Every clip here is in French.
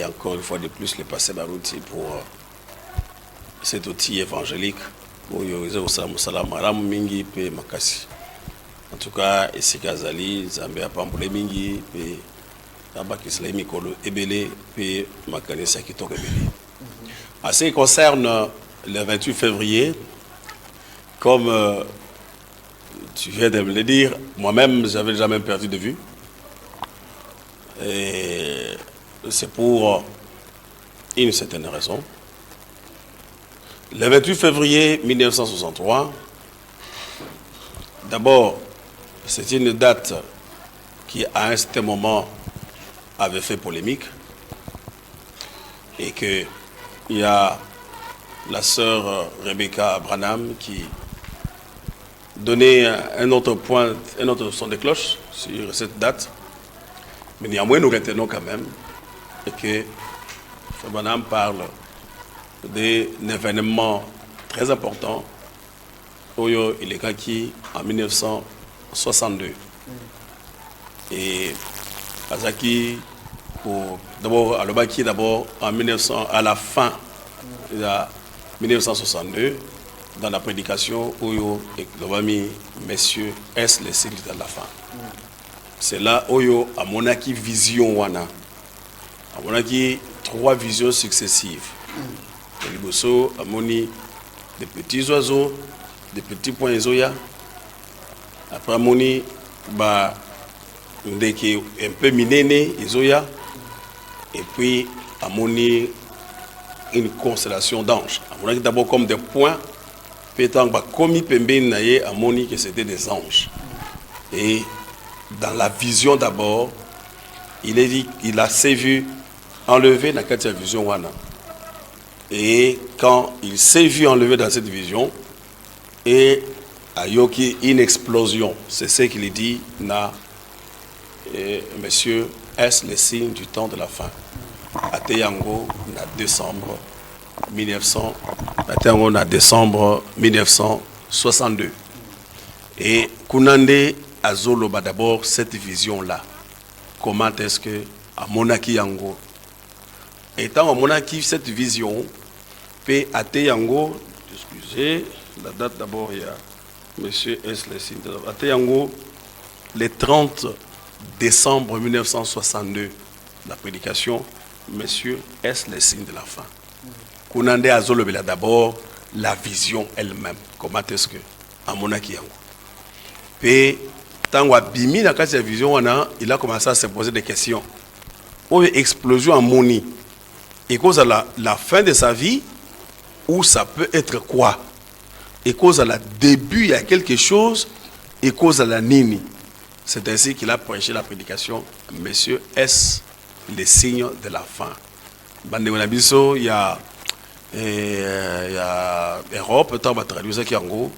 et encore une fois de plus le pasteur Barouti pour cet outil évangélique. En tout cas, esika zali Zambé apambole mingi pe abakisla mikolo ebele pe makanisa kitoko ebele. En ce qui concerne le 28 février, comme tu viens de me le dire, moi-même j'avais jamais perdu de vue. Et c'est pour une certaine raison. Le 28 février 1963, d'abord, c'est une date qui, à un certain moment, avait fait polémique. Et qu'il y a la sœur Rebecca Branham qui donnait un autre point, un autre son de cloche sur cette date. Mais néanmoins, nous retenons quand même que Frère Branham parle d'un événement très important Oyo il est acquis en 1962. Et Azaki, d'abord à l'Obaki, d'abord en 1900, à la fin de 1962, dans la prédication Oyo et Globami, messieurs, est le signe de la fin. C'est là Oyo a monaki vision wana, a monaki 3 visions successives. Liboso a moni des petits oiseaux, des petits points zoya. Après moni ba ndeke un peu minene zoya. Et puis a moni une constellation d'anges. A moni d'abord comme des points. Pétant ba komi pembe naye a moni que c'était des anges. Et dans la vision d'abord, il est dit qu'il a s'est vu enlevé dans cette vision wana. Et quand il s'est vu enlevé dans cette vision, et a yoki une explosion, c'est ce qu'il dit, monsieur, est-ce le signe du temps de la fin? À Teyango, en décembre 1962. Et Kunande Azoloba d'abord cette vision-là. Comment est-ce que à Monaki Yango, étant à Monaki cette vision, P. Ate Yango, excusez, la date d'abord, il y a monsieur S. Lessine, Ate Yango, le 30 décembre 1962, la prédication, monsieur S. Lessine de la fin. Kunande Azolobela d'abord la vision elle-même. Comment est-ce que à Monaki Yango? P. Tango Bimi, dans la vision, il a commencé à se poser des questions. Ou explosion en Moni. Et cause à la fin de sa vie, ou ça peut être quoi? Et cause à la début, il y a quelque chose, et cause à la nini. C'est ainsi qu'il a prêché la prédication. Monsieur, est-ce les signes de la fin? Il y a Europe, tant va traduire ça qui en gros.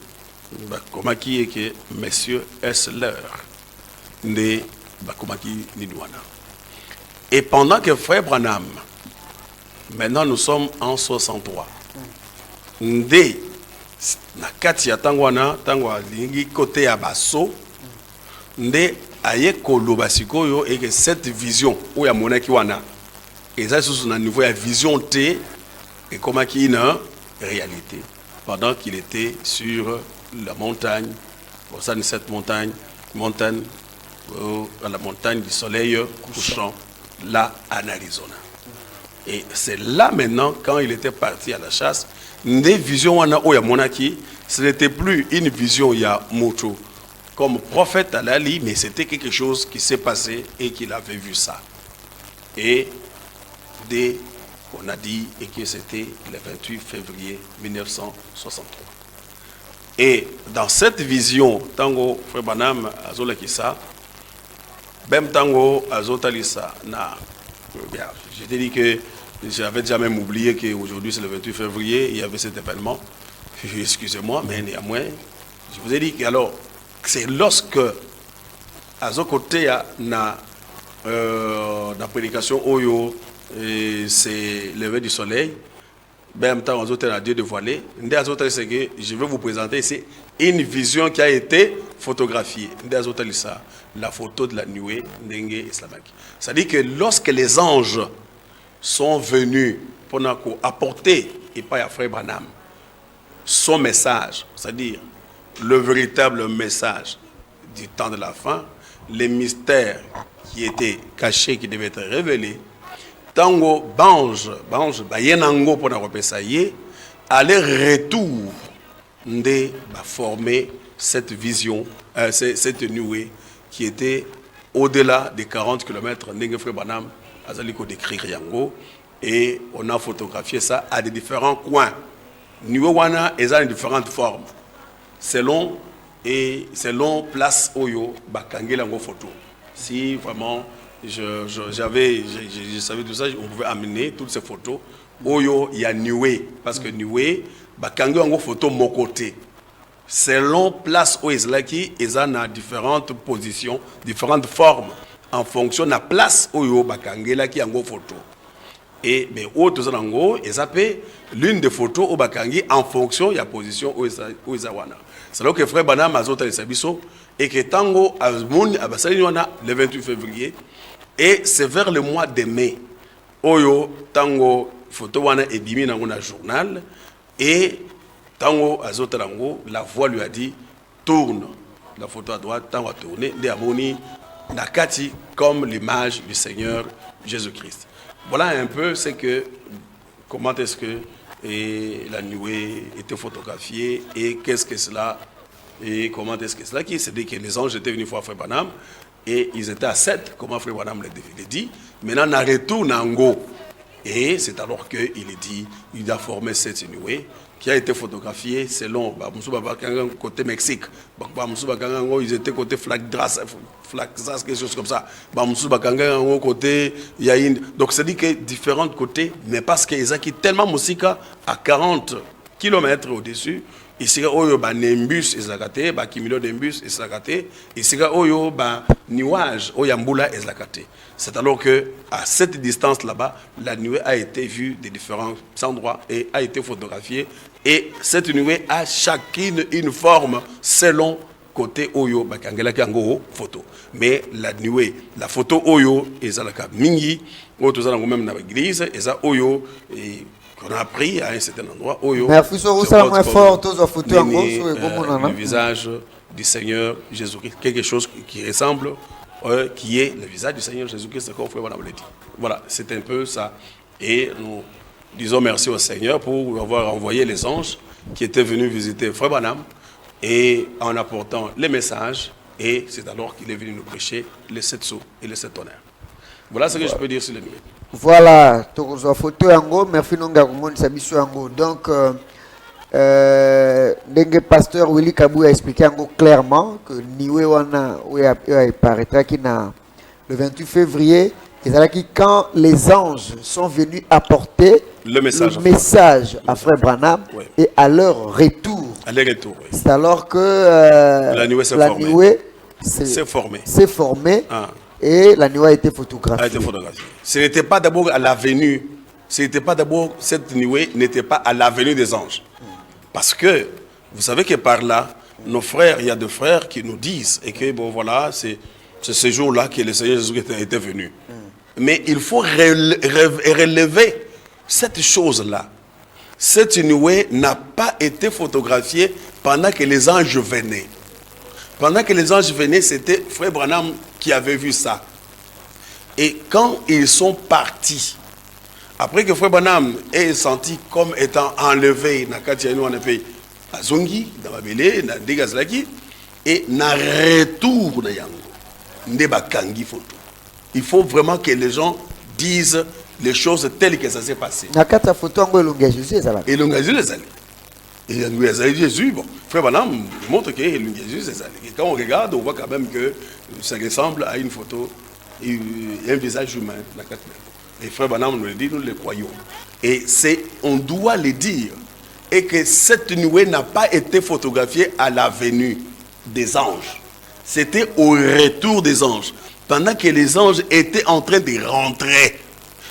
Comment qui est que messieurs est l'heure de Bakomaki Nidouana. Et pendant que frère Branham, maintenant nous sommes en 63. Ndé na kati ya tangwana tangwa lingi côté ya baso ndé aye koloba sikoyo et que cette vision ou ya monaki wana et ça sous un niveau ya vision T et comment qui une réalité pendant qu'il était sur la montagne, au sein de cette montagne, à la montagne du soleil couchant, là en Arizona. Et c'est là maintenant, quand il était parti à la chasse, des visions monaki, ce n'était plus une vision ya moto comme prophète à l'ali, mais c'était quelque chose qui s'est passé et qu'il avait vu ça. Et dès qu'on a dit et que c'était le 28 février 1963. Et dans cette vision, tango frère Branham azolakisa, même tango azotalisa na, je t'ai dit que j'avais déjà même oublié qu'aujourd'hui c'est le 28 février, il y avait cet événement. Excusez-moi, mais néanmoins, je vous ai dit que alors c'est lorsque azokote na la prédication oyo c'est lever du soleil. Ben, temps à Dieu dévoilé, je vais vous présenter ici une vision qui a été photographiée. La photo de la nuée islamique. C'est-à-dire que lorsque les anges sont venus pour apporter, et pas à Frère Branham, son message, c'est-à-dire le véritable message du temps de la fin, les mystères qui étaient cachés, qui devaient être révélés. Tango bange bayenango pour repésailler, à leur retour de former cette vision, cette nuée qui était au-delà des 40 km Ndenge Frère Branham azaliko décrire yango, et on a photographié ça à des différents coins. Nuée wana est dans différentes formes selon place oyo bakangela ngo photo. Si vraiment je savais tout ça, on pouvait amener toutes ces photos. Oyo, il y a Nuée, parce que Nuée, bakangela ngo photo mon côté. Selon place où ils ont différentes positions, différentes formes, en fonction de la place où ils bakangela qui ngo photo. Et mais autres zango, ils appellent l'une des photos au bakangi en fonction de la position où ils wana. C'est là que Frère Branham a zoté les sabiso et que tango azmoun abasali wana le 28 février, et c'est vers le mois de mai oyo tango photo wana ebimi nango na journal, et tango azoté nango la voix lui a dit tourne la photo à droite, tango a tourné de amoni nakati comme l'image du Seigneur Jésus-Christ. Voilà un peu c'est que comment est-ce que la nuée était photographiée et qu'est-ce que cela et comment est-ce que cela qui c'est dit que les anges étaient venus voir Frère Branham et ils étaient à 7 comment Frère Branham l'a dit. Maintenant on retourne en go et c'est alors qu'il est dit il a formé cette nuée qui a été photographiée selon côté Mexique, ils étaient côté Flaxas, quelque chose comme ça. Côté donc c'est dit que différents côtés, mais parce qu'ils ont tellement musique à 40 km au-dessus. Ici, oyo ba nimbus ezakate, ba kimilo nimbus ezakate, ici oyo ba nuage oyambula ezakate. C'est alors que à cette distance là-bas, la nuée a été vue de différents endroits et a été photographiée, et cette nuée a chacune une forme selon côté oyo ba kangela kango photo. Mais la nuée, la photo oyo ezalaka mingi, oyo tozala même na l'église, eza oyo et qu'on a pris à un certain endroit. Le visage du Seigneur Jésus-Christ, quelque chose qui ressemble, qui est le visage du Seigneur Jésus-Christ, comme Frère Branham l'a dit. Voilà, c'est un peu ça. Et nous disons merci au Seigneur pour avoir envoyé les anges qui étaient venus visiter Frère Branham et en apportant les messages. Et c'est alors qu'il est venu nous prêcher les 7 sceaux et les 7 honneurs. Voilà ce que je peux dire sur les nuées. Voilà, tokozo photo yango, merci nonga kumoni sabiso yango. Donc ndenge pasteur Willy Kabou a expliqué yango clairement que niwe wana paraîtra qui na le 28 février, et c'est là qui quand les anges sont venus apporter le message à Frère Branham, oui. Et à leur retour. À leur retour, oui. C'est alors que la nuée s'est formée. Ah. Et la nuée a été photographiée. Ce n'était pas d'abord à la venue. Cette nuée n'était pas à la venue des anges. Parce que, vous savez que par là, nos frères, il y a des frères qui nous disent, et que bon voilà, c'est ce jour-là que le Seigneur Jésus était venu. Mais il faut relever cette chose-là. Cette nuée n'a pas été photographiée pendant que les anges venaient. Pendant que les anges venaient, c'était Frère Branham qui avait vu ça. Et quand ils sont partis, après que Frère Branham est senti comme étant enlevé, à Zongi, dans Babélé, dans Degazlaki, et na retour de Yango, il faut vraiment que les gens disent les choses telles que ça s'est passé. Et Jésus, bon, Frère Branham montre que Jésus est allé. Quand on regarde, on voit quand même que ça ressemble à une photo, un visage humain. Et Frère Branham nous le dit, nous le croyons. Et on doit le dire. Et que cette nuée n'a pas été photographiée à la venue des anges. C'était au retour des anges. Pendant que les anges étaient en train de rentrer,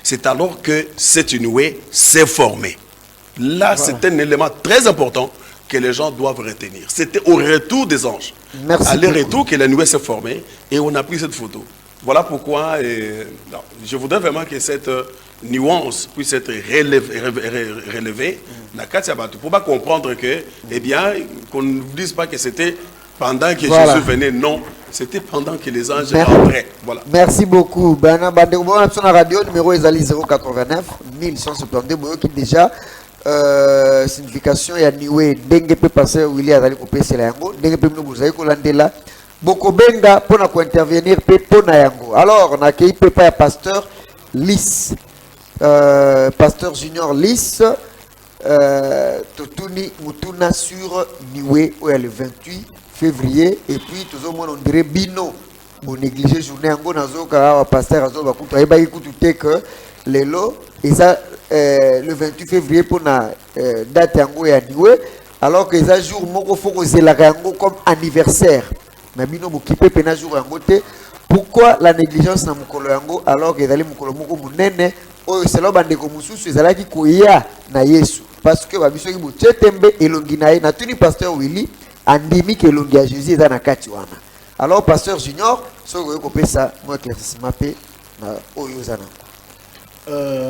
c'est alors que cette nuée s'est formée. Là, voilà. C'est un élément très important que les gens doivent retenir. C'était au retour des anges. Merci à leur retour que la nuée s'est formée et on a pris cette photo. Voilà pourquoi non, je voudrais vraiment que cette nuance puisse être relevée. Pour pas comprendre que, eh bien, qu'on ne dise pas que c'était pendant que Jésus venait. Non, c'était pendant que les anges rentraient. Voilà. Merci beaucoup. Bana Bande na radio numéro ezali 089 1172 qui déjà signification ya niwe ndenge pe passer Willy azali kopesela yango ndenge pe mnubuzali kolandela bokobenga pona ko intervenir pe pona yango. Alors na kei pe pa pasteur Lys pasteur Junior Lys totuni mutuna sur niwe le 28 février et puis tout le monde on dirait bino on négligé journée yango nazoka pasteur azoba kutu ayeba kutu te que lelo eza le 28 février pour na date yango ya niwe alors que ça jour moko foko zelaka yango comme anniversaire mais bino bokipe pena jour yango te. Pourquoi la négligence na mukolo yango alors que ezali mukolo moko munene oyo selo bandeko mususu ezalaki koya na Yesu parce que babiso ki bochetembe elongi na ye na tuni pasteur Willy andimi ke elongi ya Jésus eza na kati wana. Alors pasteur Junior so ko pesa mo éclaircissement pe na oyo zana.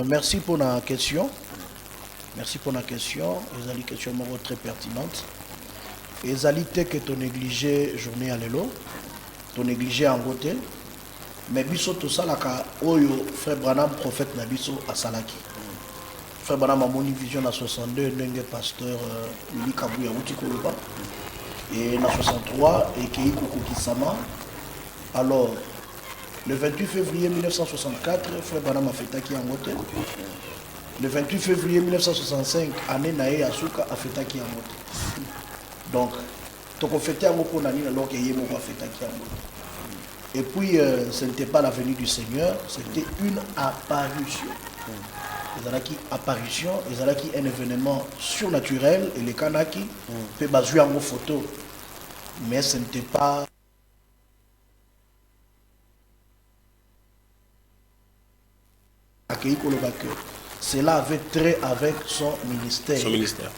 Merci pour la question. Merci pour la question. Les ali question très pertinente. Les ali te que ton négligé journée à l'élo, ton négligé en côté. Mais biso tout ça là oyo frère Branham prophète na biso à Salaki. Frère Branham a mon vision à 62 n'engue pasteur Willy Kabuya Utikoloba et na 63 et Keiko Kokisama. Alors le 28 février 1964, frère Branham a fait taki en côté. Le 28 février 1965, année Nae Asuka a fait taki en côté. Donc, tu as fait un peu alors qu'il y a fait taki en côté. Et puis, ce n'était pas la venue du Seigneur, c'était une apparition. Les Alaki apparition, les Alaki un événement surnaturel et les Kanaki peuvent baser en photo. Mais ce n'était pas. Cela avait trait avec son ministère. Son ministère.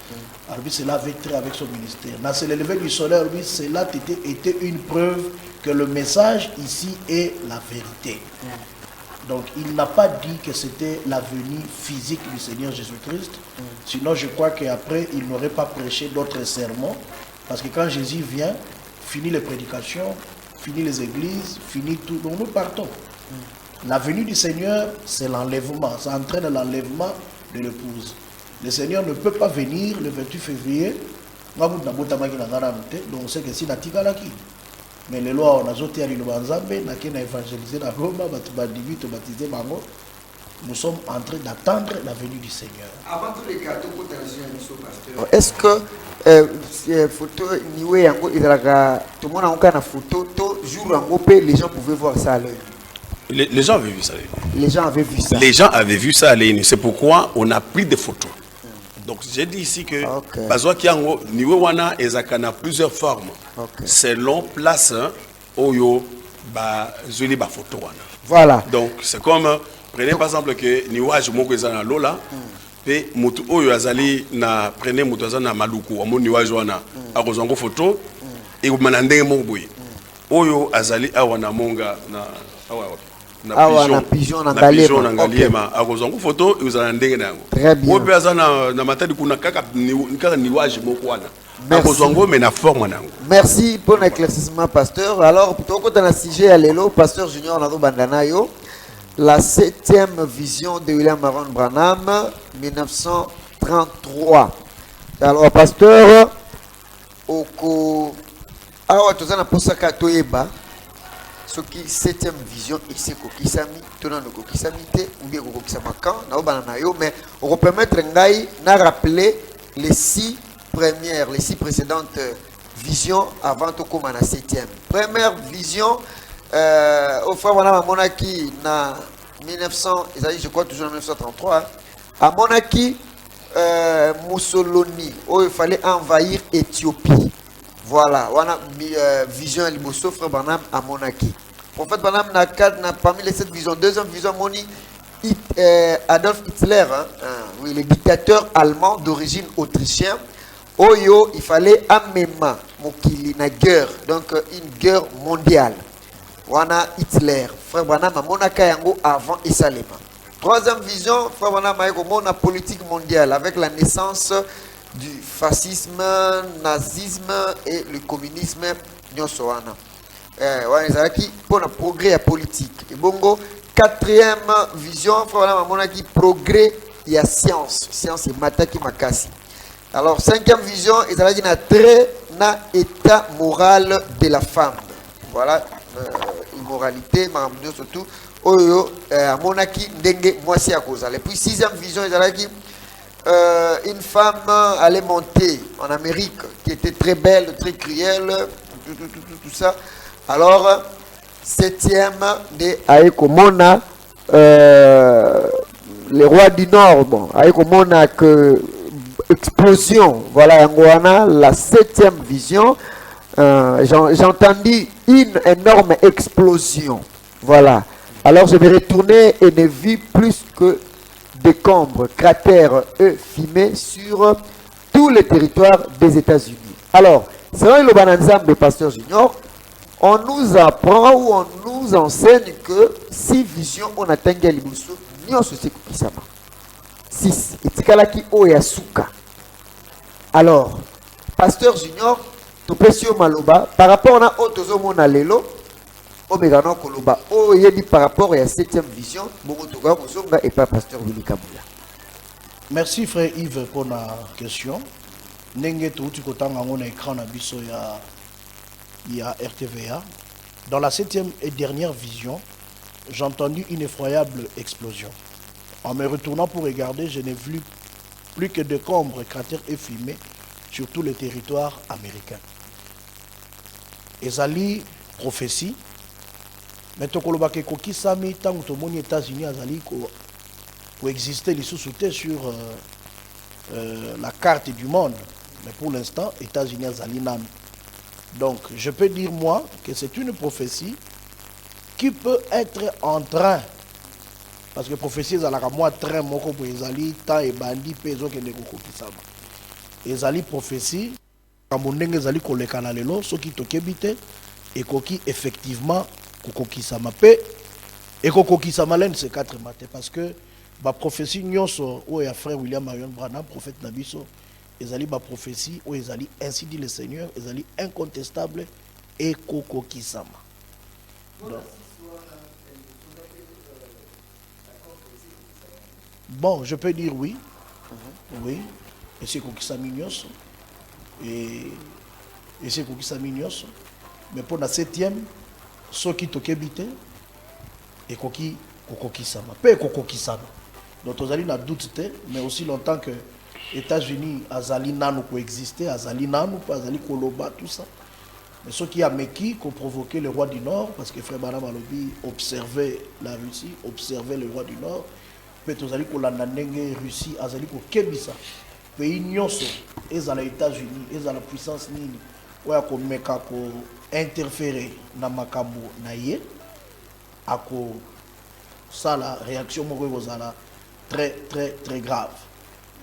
Cela avait trait avec son ministère. Dans ce lever du soleil, cela était une preuve que le message ici est la vérité. Donc il n'a pas dit que c'était la venue physique du Seigneur Jésus-Christ. Sinon je crois qu'après il n'aurait pas prêché d'autres sermons. Parce que quand Jésus vient, finit les prédications, finit les églises, finit tout. Donc nous partons. La venue du Seigneur, c'est l'enlèvement. Ça entraîne l'enlèvement de l'épouse. Le Seigneur ne peut pas venir le 28 février. Donc on sait que si Natikalaki. Mais les lois, on a zoté à l'Ilobanzambe, on a évangélisé la Roma, baptisé Mango. Nous sommes en train d'attendre la venue du Seigneur. Avant tous les cas, est-ce que photo niwe yango izalaka tout le monde a une photo to jour yango pe les gens pouvaient voir ça à l'œil. Les gens avaient vu ça. Les gens avaient vu ça. Les gens avaient vu ça à l'œil. C'est pourquoi on a pris des photos. Donc j'ai dit ici que Bazwa Kiango niwe wana ezakana plusieurs formes. Selon place oyo ba zuli ba photo wana. Voilà. Donc c'est comme prenez par exemple que niwage moko ezana lola pe mutu oyo azali na prenez mutu azana maluku amo niwage wana akozango photo et manandenge moboyi oyo azali awana monga na na pigeon na ngaliema akozango photo uzana ndenge nango très bien ope azana na matadi kuna kaka niwage moko wana akozango mais na forme nango. Merci pour l'éclaircissement pasteur. Alors pour dans le sujet à l'élo pasteur Junior Nado Bandanayo. La 7e vision de William Aaron Branham, 1933. Alors, pasteur, Oko, awa tozana posaka toyeba, ce qui 7e vision, ici kokisami, tona no kokisami te, ou bien kokisama quand, na obana yo, mais on va permettre ngai na rappeler les 6 premières, les 6 précédentes visions avant de commencer la 7e. Première vision. Au frère voilà monaki na 1900 je crois toujours en 1933 à Monaki Mussolini où il fallait envahir Éthiopie. Voilà on a vision liboso frère Branham à Monaki. Prophète Branham na parmi les 7 visions deuxième vision moni Adolf Hitler oui le dictateur allemand d'origine autrichien. Oyo il fallait amema mokili na guerre donc une guerre mondiale. wana Hitler. Frère Branham amonaka yango avant Esalema. Troisième vision, Frère Branham a la politique mondiale avec la naissance du fascisme, nazisme et le communisme. Nyosoana. Pour le progrès politique. Et bongo, quatrième vision, Frère Branham a progrès et la science. Science et mataki makasi. Alors, cinquième vision, il y a un trait na état moral de la femme. Voilà, immoralité, surtout. Oyo, monaki ndenge moisi à cause. Et puis, sixième vision, il y a une femme allait monter en Amérique qui était très belle, très cruelle, tout ça. Alors, septième de Aekomona, les rois du Nord, bon, Aekomona que explosion, voilà, la septième vision. J'ai entendu une énorme explosion. Voilà. Alors je vais retourner et ne vis plus que décombres, cratères et fumées sur tout le territoire des États-Unis. Alors, selon le Bananzam de Pasteur Junior, on nous apprend ou on nous enseigne que si vision on atteint l'imousso, nous sommes kisama. 6. Etikalaki oyasuka. Alors, Pasteur Junior, tu peux sur Maloba, par rapport à Otozo Monalelo, Omegano Koloba, Oyedi par rapport à la septième vision, Momotoga Mozonga et pas Pasteur Willy Kabula. Merci frère Yves pour la question. Nenge tu kotanga ngona écran na biso ya RTVA. Dans la septième et dernière vision, j'ai entendu une effroyable explosion. En me retournant pour regarder, je n'ai vu plus que décombres, cratères et fumées sur tout le territoire américain. Ezali prophétie. Mais tokoloba ke koki sami tango to moni États-Unis azali ko exister les sous-soutés sur la carte du monde. Mais pour l'instant, États-Unis azali nan. Donc, je peux dire moi que c'est une prophétie qui peut être en train. Parce que prophétie ezalaka moi train moko bo ezali ta e bandi pezo ke ndeko kokisama. Ezali prophétie kamondenge ezali koleka na lelo soki tokebite ekoki effectivement kokokisama pe ekokokisama l'un de ces 4 matins parce que ba prophétie nyonso o ya frère William Marion Branham prophète na biso ezali ba prophétie o ezali ainsi dit le Seigneur ezali incontestable et kokokisama. Bon, je peux dire oui. Oui. Et c'est kokisami nyonso. Et c'est kokisami nyonso. Mais pour la septième, ceux qui tokebite et koki kokokisama. Pe kokokisama. Donc ozali na doute te, mais aussi longtemps que États-Unis azali nanu coexister, azali nanu pas azali koloba tout ça. Mais ceux qui a meki qui ont provoqué le roi du Nord parce que frère Branham Alobi observait la Russie, observait le roi du Nord. Peut ozali kolanda ndenge Russie azali ko kebisa. Pays nyonso ezala États-Unis, ezala puissance nini oya ko meka ko interférer na makambo na ye ako ça la réaction moko kozala très très très grave.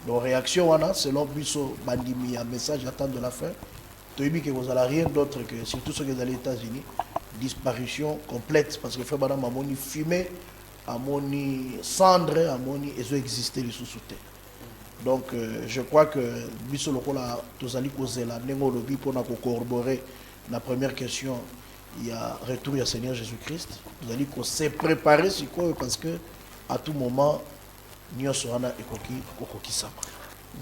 Donc réaction wana selon biso bandimi ya message attend de la fin toyebi que kozala rien d'autre que surtout ceux qui sont aux États-Unis disparition complète parce que frère Madame amoni fumée amoni cendre amoni ezo exister les sous-soutés. Donc je crois que biso lokola tozali kozela nengo lobi pona ko corroborer la première question, il y a retour au Seigneur Jésus-Christ. Vous allez se préparer sur quoi parce que à tout moment nous sommes ekoki sama.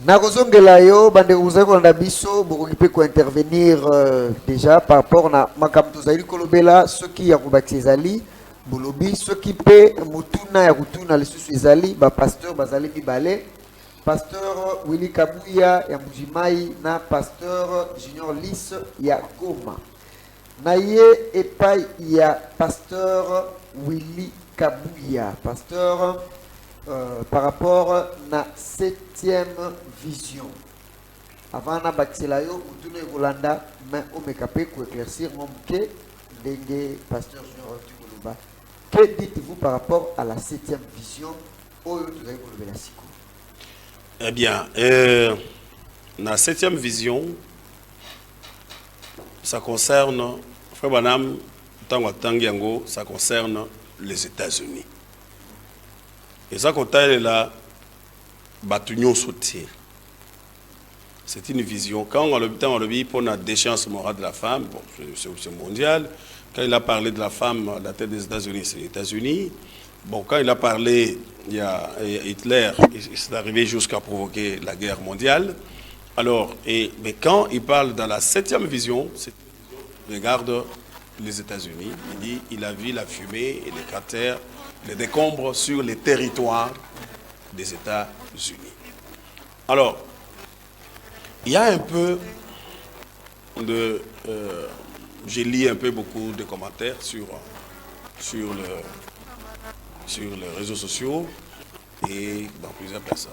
Nakozongela yo bande uzako na biso bokoki pe ko intervenir déjà par rapport na makamto zali kolobela ceux qui ya kubakisa ezali bolobi ceux qui pe mutuna ya kutuna lisusu ezali ba pasteur bazali mibale. Pasteur Willy Kabuya ya Mbujimai na Pasteur Junior Lys ya Goma. Na ye epai ya Pasteur Willy Kabuya. Pasteur par rapport na 7e vision. Avant na bakselayo utune Rolanda mais omekape ko éclaircir mon ke ndenge Pasteur Junior Tukuluba. Que dites-vous par rapport à la 7e vision oyo tozali kolobela siko? Eh bien, la 7e vision, ça concerne Frère Branham, ça concerne les États-Unis. Et ça, quand elle est là, Batunion sauté. C'est une vision. Quand on a vu pour la déchéance morale de la femme, bon, c'est mondial. Quand il a parlé de la femme à la tête des États-Unis, c'est les États-Unis. Bon, quand il a parlé, il y a Hitler, c'est arrivé jusqu'à provoquer la guerre mondiale. Alors, mais quand il parle dans la 7e vision, il regarde les États-Unis, il dit il a vu la fumée et les cratères, les décombres sur les territoires des États-Unis. Alors, il y a un peu de... j'ai lu un peu beaucoup de commentaires sur les réseaux sociaux et dans plusieurs personnes.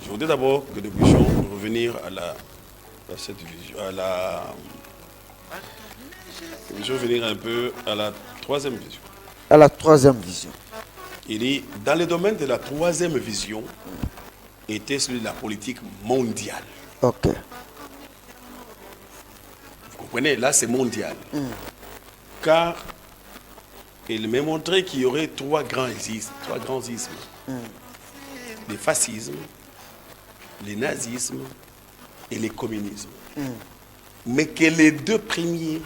Je voudrais d'abord que nous puissions revenir à cette vision, revenir un peu à la 3e vision. À la 3e vision. Il dit, dans le domaine de la 3e vision, était celui de la politique mondiale. Ok. Vous comprenez, là c'est mondial. Car il m'a montré qu'il y aurait trois grands ismes. Le fascisme, le nazisme et le communisme. Mais que les deux premiers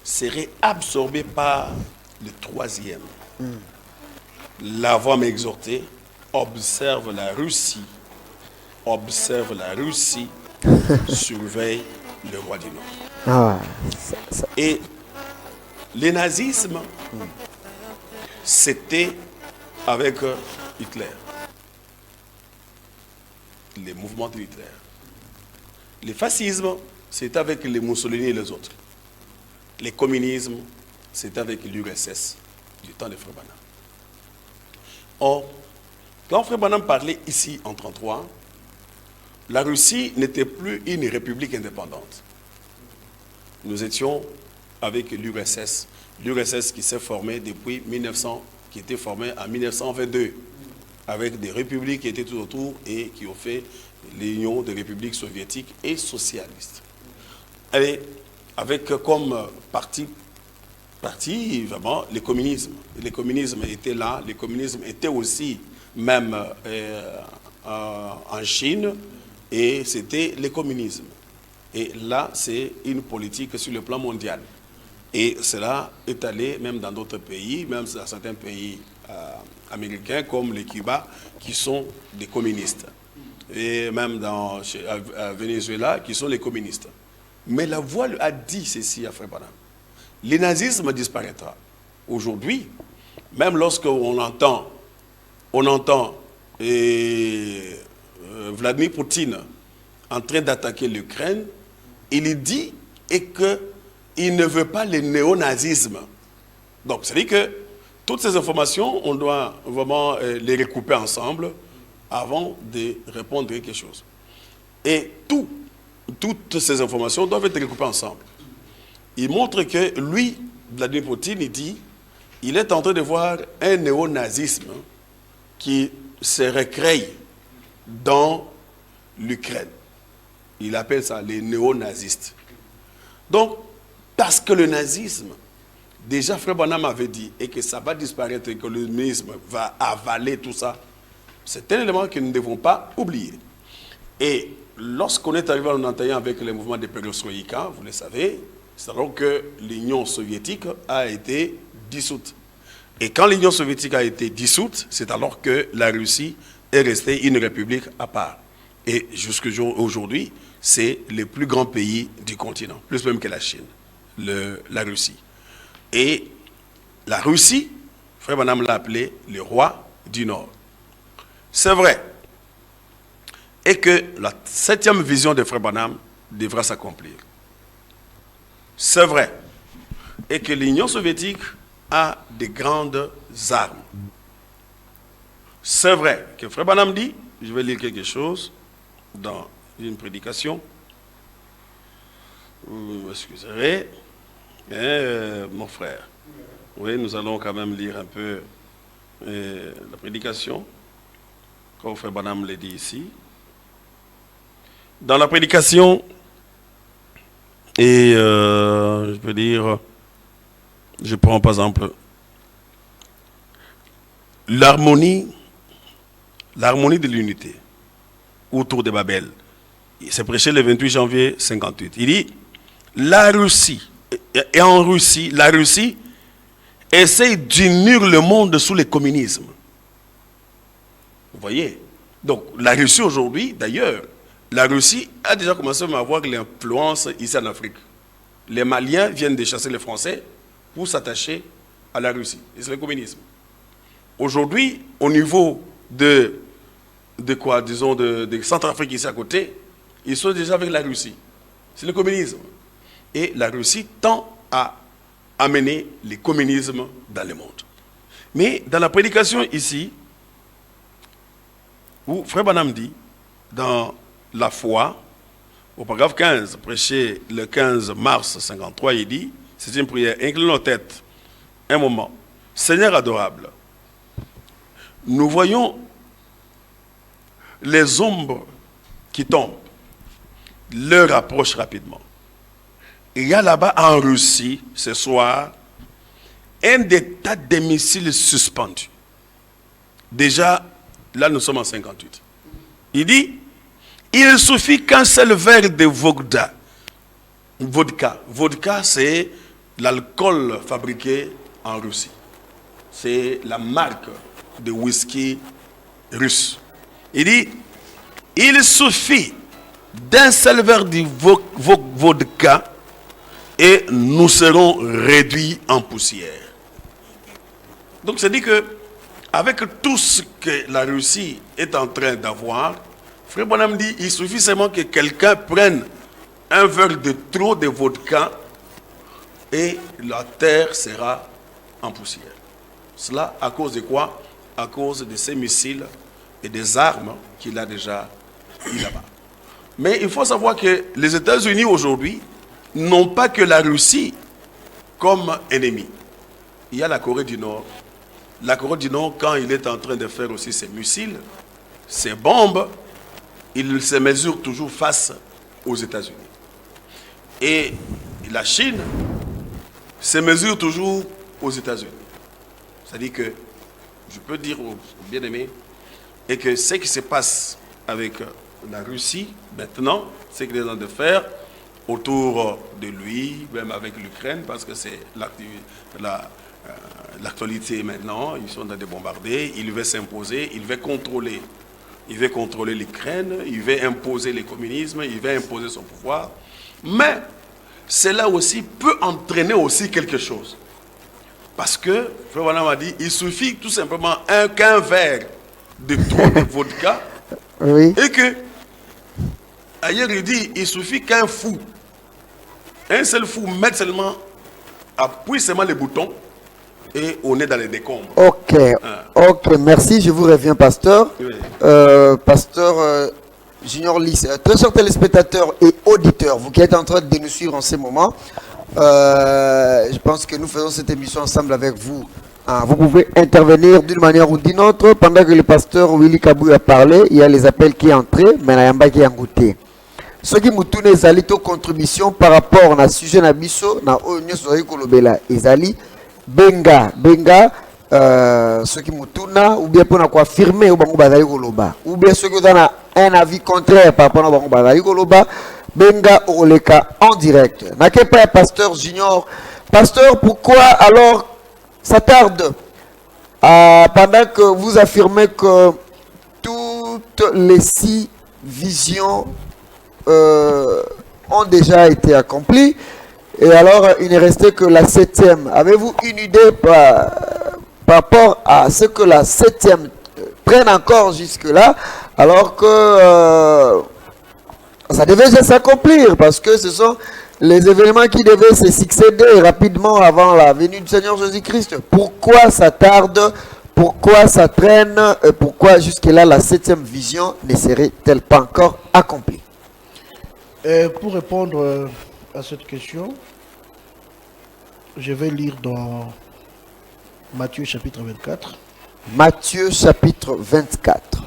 seraient absorbés par le 3e. La voix m'a exhorté, observe la Russie, surveille le roi du Nord. Ah, Et le nazisme, c'était avec Hitler, les mouvements de Hitler. Le fascisme, c'était avec les Mussolini et les autres. Le communisme, c'était avec l'URSS du temps de Frère Branham. Or, quand Frère Branham parlait ici en 1933, la Russie n'était plus une république indépendante. Nous étions avec l'URSS. L'URSS qui s'est formée depuis 1900, qui était formée en 1922, avec des républiques qui étaient tout autour et qui ont fait l'union des républiques soviétiques et socialistes. Et avec comme parti vraiment le communisme. Le communisme était là, le communisme était aussi même en Chine, et c'était le communisme. Et là, c'est une politique sur le plan mondial. Et cela est allé même dans d'autres pays, même dans certains pays américains comme le Cuba, qui sont des communistes. Et même à Venezuela, qui sont les communistes. Mais la voix a dit ceci à Frère Branham. Le nazisme disparaîtra. Aujourd'hui, même lorsqu'on entend Vladimir Poutine en train d'attaquer l'Ukraine, il dit qu'il ne veut pas le néonazisme. Donc, c'est-à-dire que toutes ces informations, on doit vraiment les recouper ensemble avant de répondre à quelque chose. Et toutes ces informations doivent être recoupées ensemble. Il montre que lui, Vladimir Poutine, il est en train de voir un néonazisme qui se recrée dans l'Ukraine. Il appelle ça les néonazistes. Donc, parce que le nazisme, déjà Frère Branham avait dit, et que ça va disparaître, et que le communisme va avaler tout ça, c'est un élément que nous ne devons pas oublier. Et lorsqu'on est arrivé en 91 avec le mouvement de perestroïka, vous le savez, c'est alors que l'Union soviétique a été dissoute. Et quand l'Union soviétique a été dissoute, c'est alors que la Russie est restée une république à part. Et jusqu'à aujourd'hui, c'est le plus grand pays du continent, plus même que la Chine, la Russie. Et la Russie, Frère Branham l'a appelé le roi du Nord. C'est vrai. Et que la 7e vision de Frère Branham devra s'accomplir. C'est vrai. Et que l'Union soviétique a de grandes armes. C'est vrai que Frère Branham dit, je vais lire quelque chose dans une prédication. Vous m'excuserez, mon frère. Oui, nous allons quand même lire un peu la prédication, comme Frère Branham l'a dit ici. Dans la prédication, et je peux dire, je prends par exemple l'harmonie de l'unité autour de Babel. C'est prêché le 28 janvier 58. Il dit, la Russie, et en Russie, la Russie essaie d'unir le monde sous le communisme. Vous voyez? Donc, la Russie aujourd'hui, d'ailleurs, la Russie a déjà commencé à avoir l'influence ici en Afrique. Les Maliens viennent de chasser les Français pour s'attacher à la Russie. Et c'est le communisme. Aujourd'hui, au niveau de quoi, disons, de Centrafrique ici à côté, ils sont déjà avec la Russie. C'est le communisme. Et la Russie tend à amener le communisme dans le monde. Mais dans la prédication ici, où Frère Branham dit, dans la foi, au paragraphe 15, prêché le 15 mars 53, il dit, c'est une prière, incline nos têtes, un moment. Seigneur adorable, nous voyons les ombres qui tombent, l'heure approche rapidement. Il y a là-bas en Russie, ce soir, un des tas de missiles suspendus. Déjà, là nous sommes en 58. Il dit, il suffit qu'un seul verre de vodka. Vodka, c'est l'alcool fabriqué en Russie. C'est la marque de whisky russe. Il dit, il suffit d'un seul verre de vodka et nous serons réduits en poussière. Donc, c'est dit que avec tout ce que la Russie est en train d'avoir, Frère Branham dit, il suffit seulement que quelqu'un prenne un verre de trop de vodka et la terre sera en poussière. Cela à cause de quoi? À cause de ces missiles et des armes qu'il a déjà eu là-bas. Mais il faut savoir que les États-Unis aujourd'hui n'ont pas que la Russie comme ennemi. Il y a la Corée du Nord. La Corée du Nord, quand il est en train de faire aussi ses missiles, ses bombes, il se mesure toujours face aux États-Unis. Et la Chine se mesure toujours aux États-Unis. C'est-à-dire que, je peux dire aux bien-aimés, et que ce qui se passe avec la Russie, maintenant, ce qu'il est en train de faire, autour de lui, même avec l'Ukraine, parce que c'est l'actualité maintenant, ils sont en train de bombarder, il veut s'imposer, il veut contrôler l'Ukraine, il veut imposer le communisme, il veut imposer son pouvoir. Mais cela aussi peut entraîner aussi quelque chose. Parce que, Frère Branham a dit, il suffit tout simplement qu'un verre de trop de vodka, Oui. et que, ailleurs il dit, il suffit qu'un fou, un seul fou mette seulement, appuie seulement les boutons, et on est dans les décombres. Ok, ok, merci, je vous reviens, pasteur. Oui. Pasteur Junior Lys, très chers téléspectateurs et auditeurs, vous qui êtes en train de nous suivre en ce moment, je pense que nous faisons cette émission ensemble avec vous. Vous pouvez intervenir d'une manière ou d'une autre. Pendant que le pasteur Willy Kabou a parlé, il y a les appels qui entrent, mais il y a qui ont goûté. Ce qui m'a tourné, c'est une contribution par rapport à sujet na biso, na onyo soyi kolobela, ezali benga, ce qui m'a tourné, ou bien pour quoi affirmer ou bango bazali koloba, ou bien ceux qui ont un avis contraire par rapport à bango bazali koloba, benga oleka en direct. Na que pas pasteur Junior, pasteur, pourquoi alors ça tarde pendant que vous affirmez que toutes les 6 visions ont déjà été accomplies, et alors il ne restait que la 7e. Avez-vous une idée par rapport à ce que la 7e traîne encore jusque-là, alors que ça devait déjà s'accomplir, parce que ce sont les événements qui devaient se succéder rapidement avant la venue du Seigneur Jésus-Christ? Pourquoi ça tarde? Pourquoi ça traîne? Et pourquoi jusque-là la 7e vision ne serait-elle pas encore accomplie? Pour répondre à cette question, je vais lire dans Matthieu chapitre 24. Matthieu chapitre 24.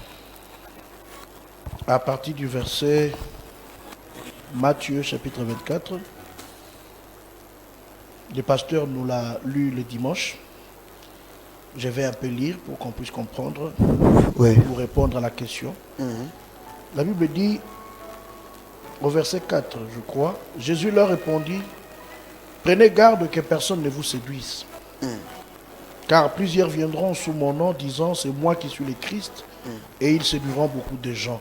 À partir du verset Matthieu chapitre 24. Le pasteur nous l'a lu le dimanche. Je vais un peu lire pour qu'on puisse comprendre, Oui. pour répondre à la question. La Bible dit, au verset 4, je crois, Jésus leur répondit, prenez garde que personne ne vous séduise. Car plusieurs viendront sous mon nom disant, c'est moi qui suis le Christ, et ils séduiront beaucoup de gens.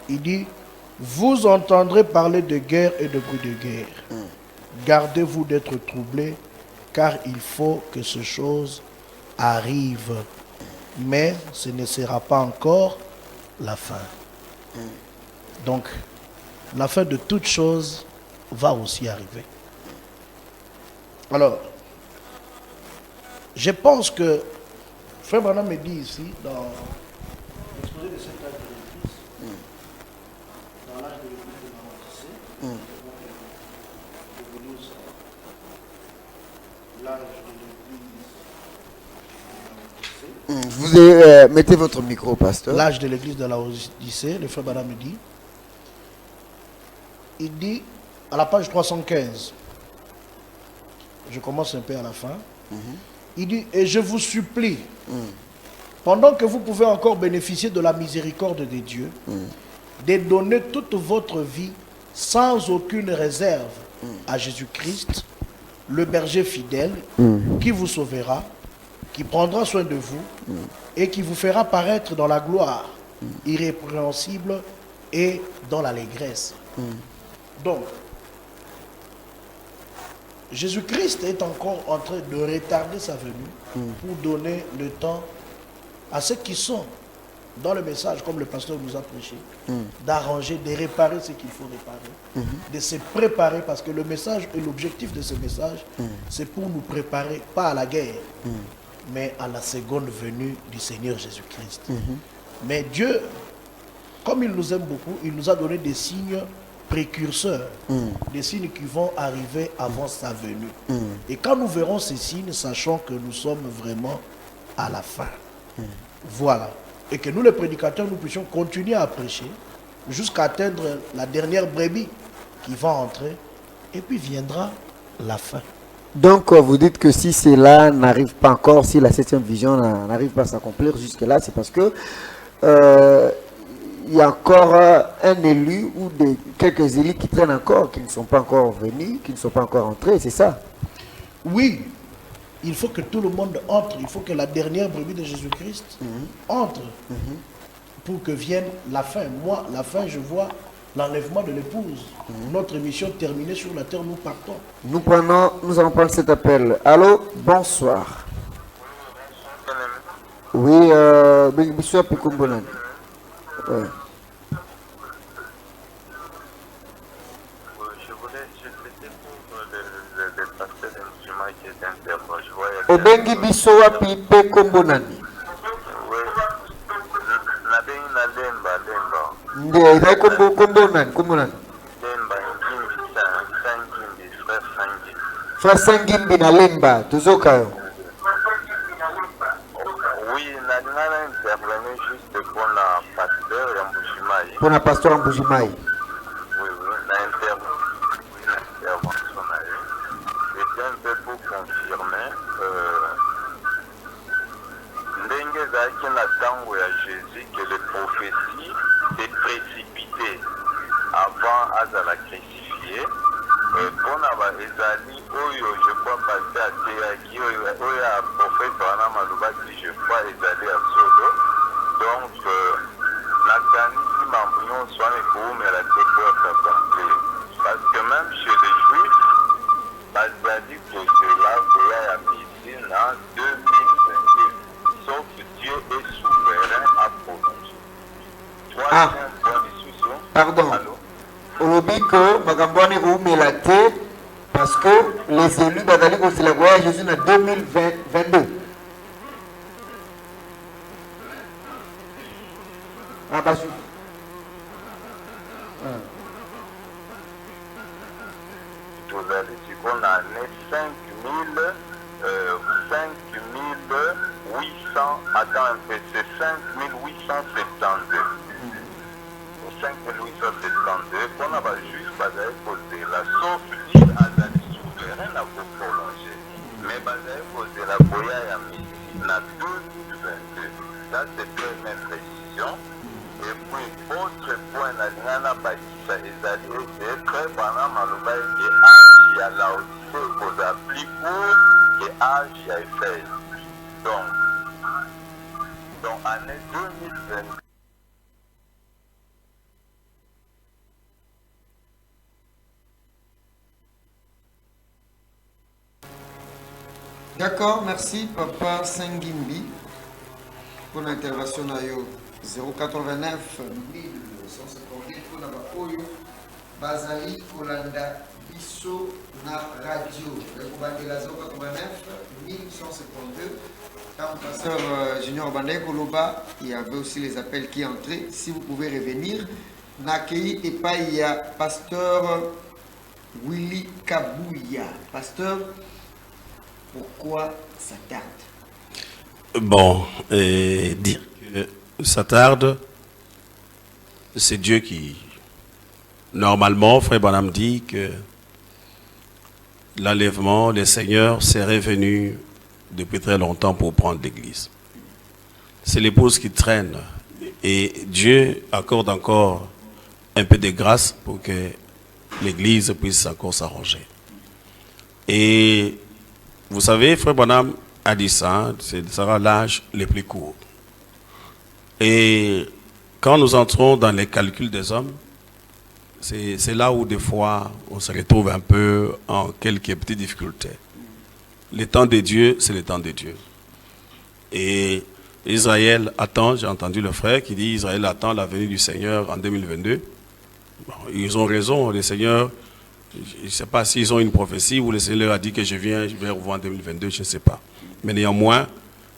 Il dit, vous entendrez parler de guerre et de bruit de guerre. Gardez-vous d'être troublés, car il faut que ces choses arrivent. Mais ce ne sera pas encore la fin. Donc, la fin de toute chose va aussi arriver. Alors, je pense que Frère Branham me dit ici, dans l'exposé de cet âge de l'Église, dans l'âge de l'Église de la Odyssée, l'âge de l'Église. Vous mettez votre micro, pasteur. L'âge de l'église de la Odyssée, le frère Branham me dit, il dit, à la page 315, je commence un peu à la fin, il dit, et je vous supplie, pendant que vous pouvez encore bénéficier de la miséricorde de Dieu, de donner toute votre vie sans aucune réserve à Jésus-Christ, le berger fidèle, qui vous sauvera, qui prendra soin de vous et qui vous fera paraître dans la gloire irrépréhensible et dans l'allégresse. Donc, Jésus-Christ est encore en train de retarder sa venue pour donner le temps à ceux qui sont dans le message, comme le pasteur nous a prêché, d'arranger, de réparer ce qu'il faut réparer, de se préparer, parce que le message et l'objectif de ce message, c'est pour nous préparer, pas à la guerre, mais à la seconde venue du Seigneur Jésus-Christ. Mais Dieu, comme il nous aime beaucoup, il nous a donné des signes précurseurs, des signes qui vont arriver avant sa venue. Et quand nous verrons ces signes, sachons que nous sommes vraiment à la fin. Voilà. Et que nous, les prédicateurs, nous puissions continuer à prêcher jusqu'à atteindre la dernière brebis qui va entrer, et puis viendra la fin. Donc, vous dites que si cela n'arrive pas encore, si la 7e vision n'arrive pas à s'accomplir jusque-là, c'est parce que il y a encore un élu ou quelques élus qui traînent encore, qui ne sont pas encore venus, qui ne sont pas encore entrés, c'est ça? Oui, il faut que tout le monde entre, il faut que la dernière brebis de Jésus-Christ entre pour que vienne la fin. Moi, la fin, je vois l'enlèvement de l'épouse. Notre mission terminée sur la terre, nous partons. Nous allons prendre cet appel. Allô, bonsoir. Oui, bonsoir, Pikumbonan. Ouais. Obengi biso wapi pe kombo nani? Nde eza kombo nani? Frère Sangimbi na Lemba, tozoka yo. Oui, nalingana intervenir juste pour la pasteur ya Mbujimayi. Pour la pasteur ya Mbujimayi. Oui, la intervention na ye. Et un peu pour confirmer ndenge ezalaki na ntango ya Jésus que les prophéties s'est précipité avant azala crucifié. Mpona ezali oyo je crois pasteur ateyaki oyo ya prophète wana malobaki je crois ezali ya solo. Donc nakanisi mambo nyonso wana ekoumela te po accomplir. Parce que même chez les juifs bazali kozela koya ya midi na 2022. Sauf Dieu est souverain à prononcer. Troisième point lisusu. Pardon. Allô? Olobiko magamboni koumela te parce que les élus bazali kozela koya Jésus na 2022. Ah bah tozali sikoyo année 5800, attends un peu, c'est 5872. 5872, qu'on a juste basé côté la sauf Dieu azali souverain à propos nga nabakisa ezali ete frère Branham aloba ete age ya Laodicée ekozala plus court que age ya Éphèse. Donc année 2020. D'accord, merci Papa Sengimbi pour l'intervention à 089 1150 pour la Bakoyo Bazali Kolanda Bisso na radio. Le Bandela 089 1152. Quand pasteur Junior Bandé Koloba, il y avait aussi les appels qui entraient. Si vous pouvez revenir, Nakei et pas il y a pasteur Willy Kabouya. Pasteur, pourquoi ça tarde? Bon, dire que ça tarde, c'est Dieu qui... Normalement, Frère Branham dit que l'enlèvement, le Seigneur serait venu depuis très longtemps pour prendre l'église. C'est l'épouse qui traîne. Et Dieu accorde encore un peu de grâce pour que l'église puisse encore s'arranger. Et vous savez, Frère Branham a dit ça, ce sera l'âge le plus court. Et quand nous entrons dans les calculs des hommes, c'est là où des fois on se retrouve un peu en quelques petites difficultés. Le temps de Dieu, c'est le temps de Dieu. Et Israël attend, j'ai entendu le frère qui dit Israël attend la venue du Seigneur en 2022. Bon, ils ont raison, le Seigneur, je ne sais pas s'ils ont une prophétie où le Seigneur a dit que je vais vous en 2022, je ne sais pas. Mais néanmoins,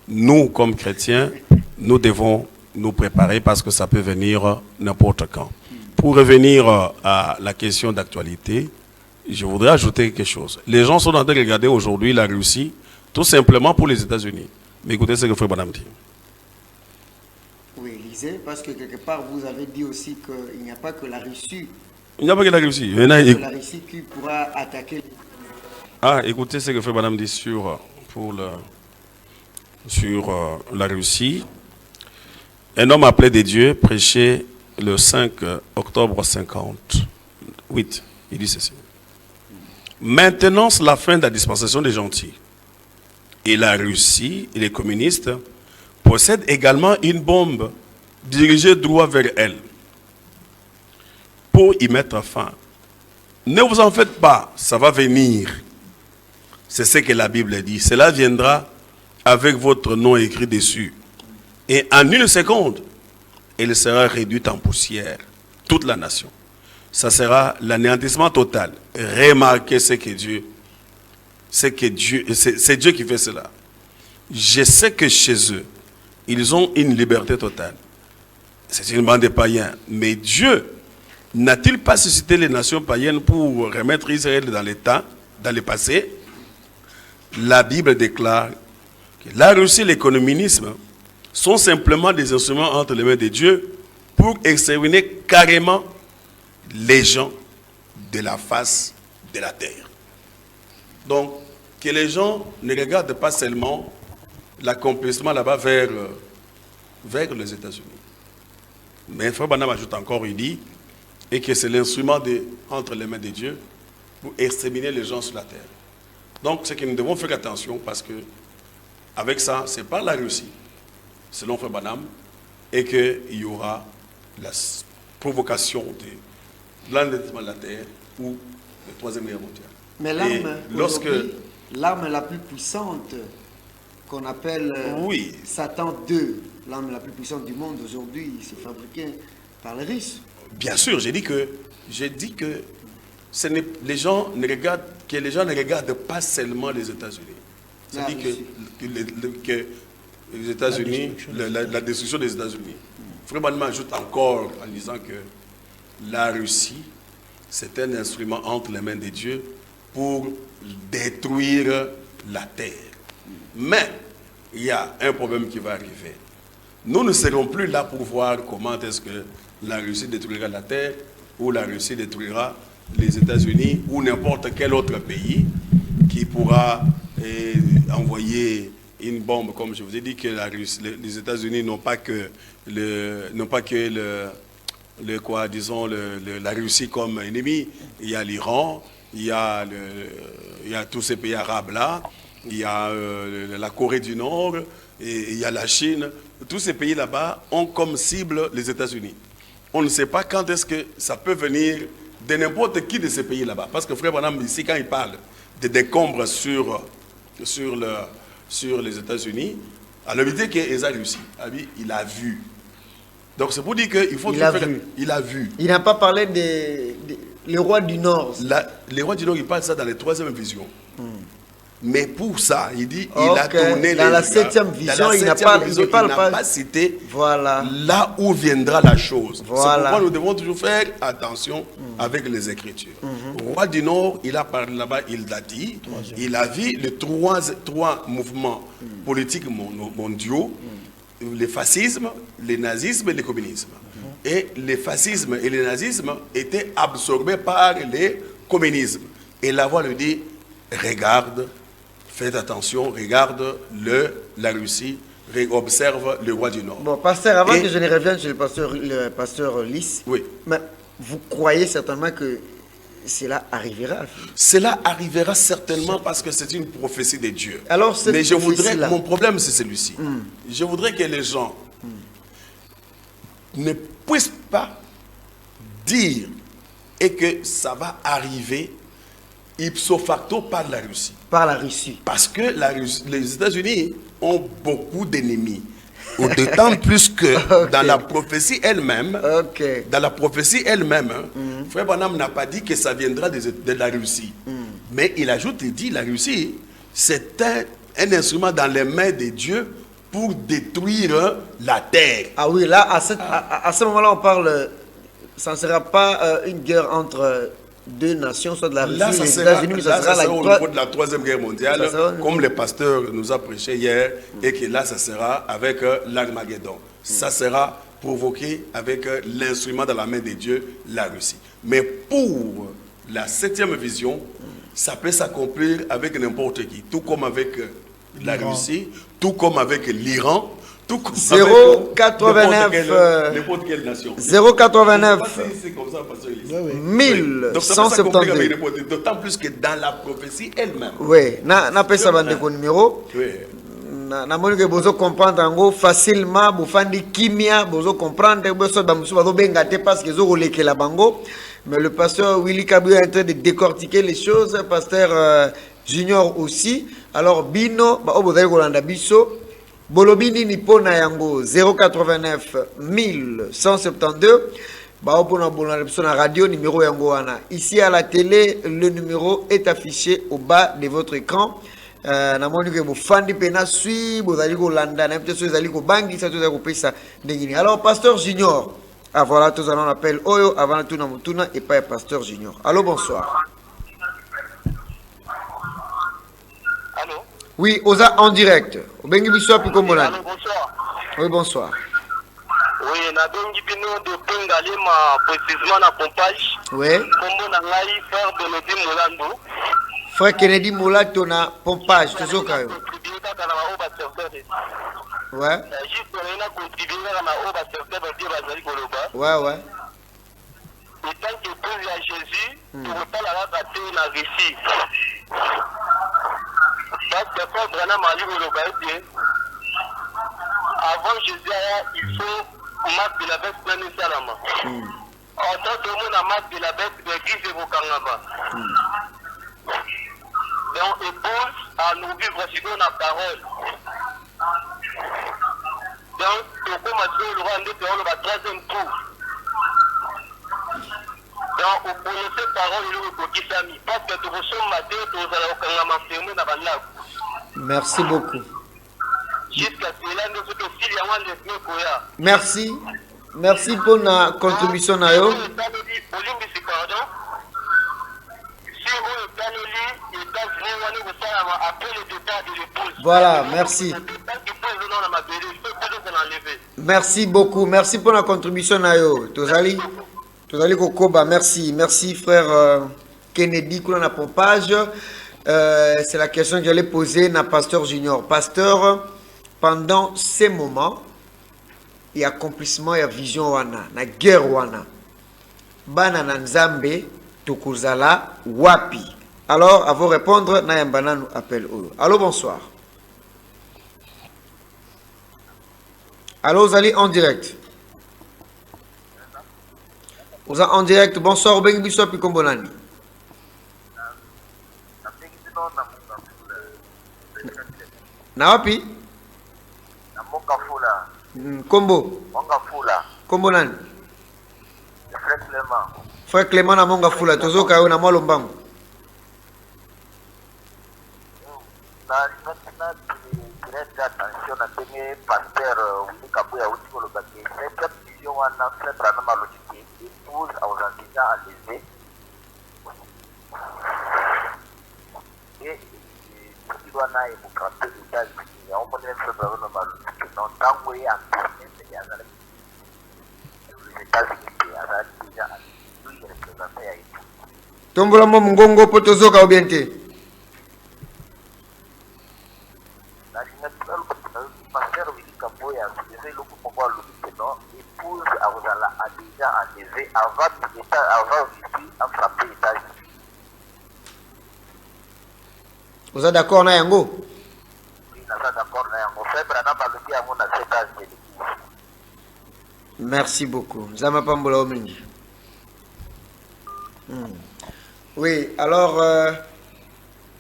nous comme chrétiens, nous devons nous préparer parce que ça peut venir n'importe quand. Pour revenir à la question d'actualité, je voudrais ajouter quelque chose. Les gens sont en train de regarder aujourd'hui la Russie, tout simplement pour les États-Unis. Mais écoutez ce que Frère Branham dit. Oui, lisez, parce que quelque part, vous avez dit aussi qu'il n'y a pas que la Russie. Il n'y a pas que la Russie. Il n'y a que la Russie qui pourra attaquer. Ah, écoutez ce que Frère Branham dit sur la Russie. Un homme appelé de Dieu prêchait le 5 octobre 58. Il dit ceci. Maintenant, c'est la fin de la dispensation des gentils. Et la Russie et les communistes possèdent également une bombe dirigée droit vers elle pour y mettre fin. Ne vous en faites pas, ça va venir. C'est ce que la Bible dit. Cela viendra avec votre nom écrit dessus. Et en une seconde, elle sera réduite en poussière. Toute la nation. Ça sera l'anéantissement total. Remarquez c'est Dieu qui fait cela. Je sais que chez eux, ils ont une liberté totale. C'est une bande de païens. Mais Dieu n'a-t-il pas suscité les nations païennes pour remettre Israël dans le passé? La Bible déclare que la Russie et le communisme sont simplement des instruments entre les mains de Dieu pour exterminer carrément les gens de la face de la terre. Donc, que les gens ne regardent pas seulement l'accomplissement là-bas vers les États-Unis. Mais Frère Branham ajoute encore, il dit, et que c'est l'instrument entre les mains de Dieu pour exterminer les gens sur la terre. Donc, c'est que nous devons faire attention parce que, avec ça, c'est par la Russie, selon Frère Branham, et qu'il y aura la provocation de l'endettement de la terre ou le troisième guerre mondiale. Mais l'arme la plus puissante qu'on appelle Satan 2, l'arme la plus puissante du monde aujourd'hui, c'est fabriqué par les Russes. Bien sûr, j'ai dit que les gens ne regardent pas seulement les États-Unis. C'est-à-dire que les États-Unis, la destruction des États-Unis. Frère Branham ajoute encore en disant que la Russie, c'est un instrument entre les mains de Dieu pour détruire la terre. Mais il y a un problème qui va arriver. Nous ne serons plus là pour voir comment est-ce que la Russie détruira la terre ou la Russie détruira les États-Unis ou n'importe quel autre pays qui pourra envoyer une bombe, comme je vous ai dit que les États-Unis n'ont pas que disons, la Russie comme ennemi. Il y a l'Iran, il y a tous ces pays arabes là, il y a la Corée du Nord, et il y a la Chine. Tous ces pays là-bas ont comme cible les États-Unis. On ne sait pas quand est-ce que ça peut venir de n'importe qui de ces pays là-bas. Parce que frère Branham, ici, quand il parle de décombres sur les États-Unis, alors il dit qu'il a réussi. Il a vu. Donc c'est pour dire qu'il faut... Il a vu. Il n'a pas parlé des rois du Nord. Les rois du Nord, il parle ça dans les 3e visions. Mais pour ça, il dit, il a tourné dans la 7e vision, il n'a pas cité là où viendra la chose. C'est pourquoi nous devons toujours faire attention avec les Écritures. Roi du Nord, il a parlé là-bas, il l'a dit, il a vu les trois mouvements politiques mondiaux, le fascisme, le nazisme et le communisme. Et le fascisme et le nazisme étaient absorbés par le communisme. Et la voix lui dit, regarde, faites attention, regarde la Russie, observe le roi du Nord. Bon, pasteur, avant que je ne revienne sur le pasteur Lys, oui. Mais vous croyez certainement que cela arrivera? Cela arrivera certainement parce que c'est une prophétie de Dieu. Alors, mais mon problème c'est celui-ci. Je voudrais que les gens ne puissent pas dire et que ça va arriver ipso facto par la Russie. Par la Russie. Parce que les États-Unis ont beaucoup d'ennemis. D'autant plus que dans la prophétie elle-même, Frère Branham n'a pas dit que ça viendra de la Russie. Mais il ajoute, il dit, la Russie, c'est un instrument dans les mains de Dieu pour détruire la terre. Ah oui, là, à ce moment-là, on parle, ça ne sera pas une guerre entre deux nations, soit de la Russie et des États-Unis, mais ça sera au niveau de la 3e guerre mondiale, comme le pasteur nous a prêché hier, et que là, ça sera avec l'Armageddon. Ça sera provoqué avec l'instrument dans la main de Dieu, la Russie. Mais pour la 7e vision, ça peut s'accomplir avec n'importe qui, tout comme avec la Russie, tout comme avec l'Iran, 089 n'importe quelle nation. 089 c'est comme ça, pasteur Lys. 1172. D'autant plus que dans la prophétie elle-même. Oui, n'a pas ça de numéro. Oui. Na moni que bozo comprendre ngo facilement bo fandi kimia bozo comprendre bozo bamusu bazo bengate parce que zo roleke la bango. Mais le pasteur Willy Kabou est en train de décortiquer les choses, pasteur Junior aussi. Alors bino ba obozali kolanda biso Bolobini Nipona Yango 089 1172. La radio numéro Yango Wana. Ici à la télé, le numéro est affiché au bas de votre écran. Alors, pasteur Junior. Ah voilà, tous on appelle Oyo avant tout Namutuna et pas pasteur Junior. Allô, bonsoir. Allô? Oui, Oza en direct. Bengi Bissou puis comme Allô, bonsoir. Oui, bonsoir. Oui, na bengi bino de Bengalema précisément na pompage. Oui. Kombo na ngai frère Kennedy Molando. Frère Kennedy Molando na pompage, toujours quand même. Ouais. Ouais, ouais. Et tant que pose à Jésus, tu ne peux pas la rater na Russie. Parce que quand Branham a lu le Baïté, avant Jésus, il faut marque de la bête pleine de salama. En tant que monde a marque de la bête de l'église de Vokangaba. Donc, épouse à nous vivre sur la parole. Donc, au commencement, le roi de le 3e tour. Donc, au prononcer parole, il est au Kisami. Parce que tu reçois ma tête, tu vas au fermé dans la lac. Merci beaucoup. Jusqu'à ce que là, nous sommes aussi les gens de Koya. Merci. Merci pour la contribution. Nayo. Voilà, merci. Merci beaucoup. Merci pour la contribution. Nayo. Tozali Kokoba, merci. Merci frère Kennedy pour la pompage. C'est la question que j'allais poser à Pasteur Junior. Pasteur, pendant ces moments, et accomplissement et vision wana na guerre wana bana na nzambe tokozala wapi. Alors, à vous répondre, Nayambana nous appelle. Allô, bonsoir. Allô, vous allez en direct. Vous êtes en direct. Bonsoir, Bengi Bissop et Kombonani. Nawapi? Kombo. Kombonani. Frère Clément na Monga Fula. Tozo kayo na Molombango. Attention à tenir pasteur Willy Kabouya aussi pour le papier. Cette vision on a fait vraiment logique. Épouse à aux déjà enlevés. Et il doit n'a eu beaucoup de détails. On peut être vraiment logique. Non, tant que il y a un peu de gaz. Les États-Unis déjà lui représenté à Haïti. Tombola Mongongo Potozo ka obiente. Pasteur Willy Kabouya, c'est le coup pour voir le non, épouse Aouzala a déjà enlevé avant Russie a frappé les États-Unis. Vous êtes d'accord na yango? Oui, nous sommes d'accord na yango. Fait Branham a levé à mon acceptation. Merci beaucoup. Zama Pambola Omingi. Oui, alors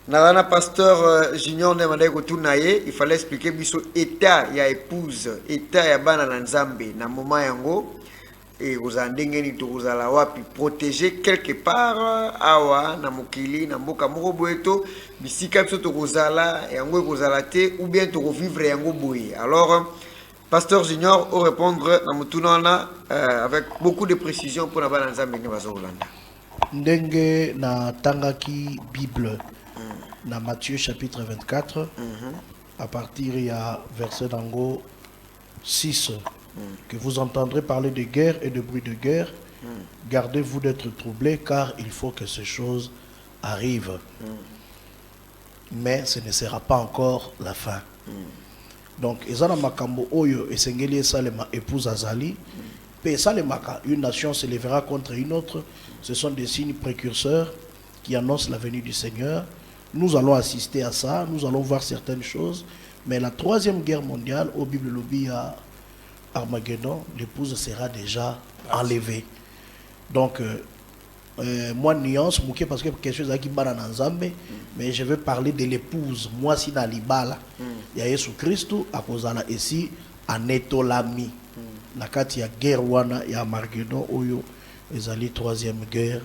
Nalana pasteur Junior Nemande Kotunaye, il fallait expliquer biso état ya épouse, état ya bana na nzambe na moment yango et vous andengeni to la wapi protéger quelque part awa na mokili na mboka moko boeto bisika biso to kozala yango kozala te ou bien to vivre yango boye. Alors pasteur Junior au répondre na mutunana avec beaucoup de précision pour na bana nzambe ni bazolanda. Ndenge na tangaki Bible. Dans Matthieu chapitre 24, à partir il y a verset d'ango 6, que vous entendrez parler de guerre et de bruit de guerre. Gardez-vous d'être troublés, car il faut que ces choses arrivent. Mais ce ne sera pas encore la fin. Donc, Ezana Makambo Oyo et Sengeli Salema épouse Azali. Pe Salemaka, une nation se lèvera contre une autre. Ce sont des signes précurseurs qui annoncent la venue du Seigneur. Nous allons assister à ça, nous allons voir certaines choses. Mais la troisième guerre mondiale, au Bible Lobby à Armageddon, l'épouse sera déjà enlevée. Donc, moi, nuance, parce que quelque chose qui est Nzambe, mais je vais parler de l'épouse. Moi, si dans l'Ibala, il y a Jésus Christ, à cause de ici, à Netolami. La carte, il y a guerre, il y a Armageddon, Oyo, ils allaient troisième guerre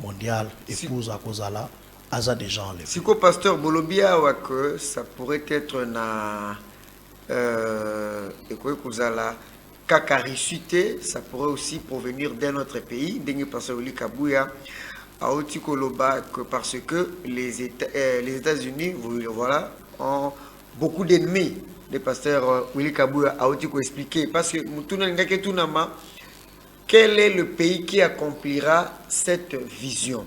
mondiale, épouse à cause de là. Aza des gens les si pasteur Bolobia que ça pourrait être na kozala kakarisuité, ça pourrait aussi provenir d'un autre pays. Dengue pasteur Willy Kabouya a aussi koloba que parce que les États-Unis voilà ont beaucoup d'ennemis. Le pasteur Willy Kabouya a aussi expliqué parce que mutuna ngake tunama quel est le pays qui accomplira cette vision.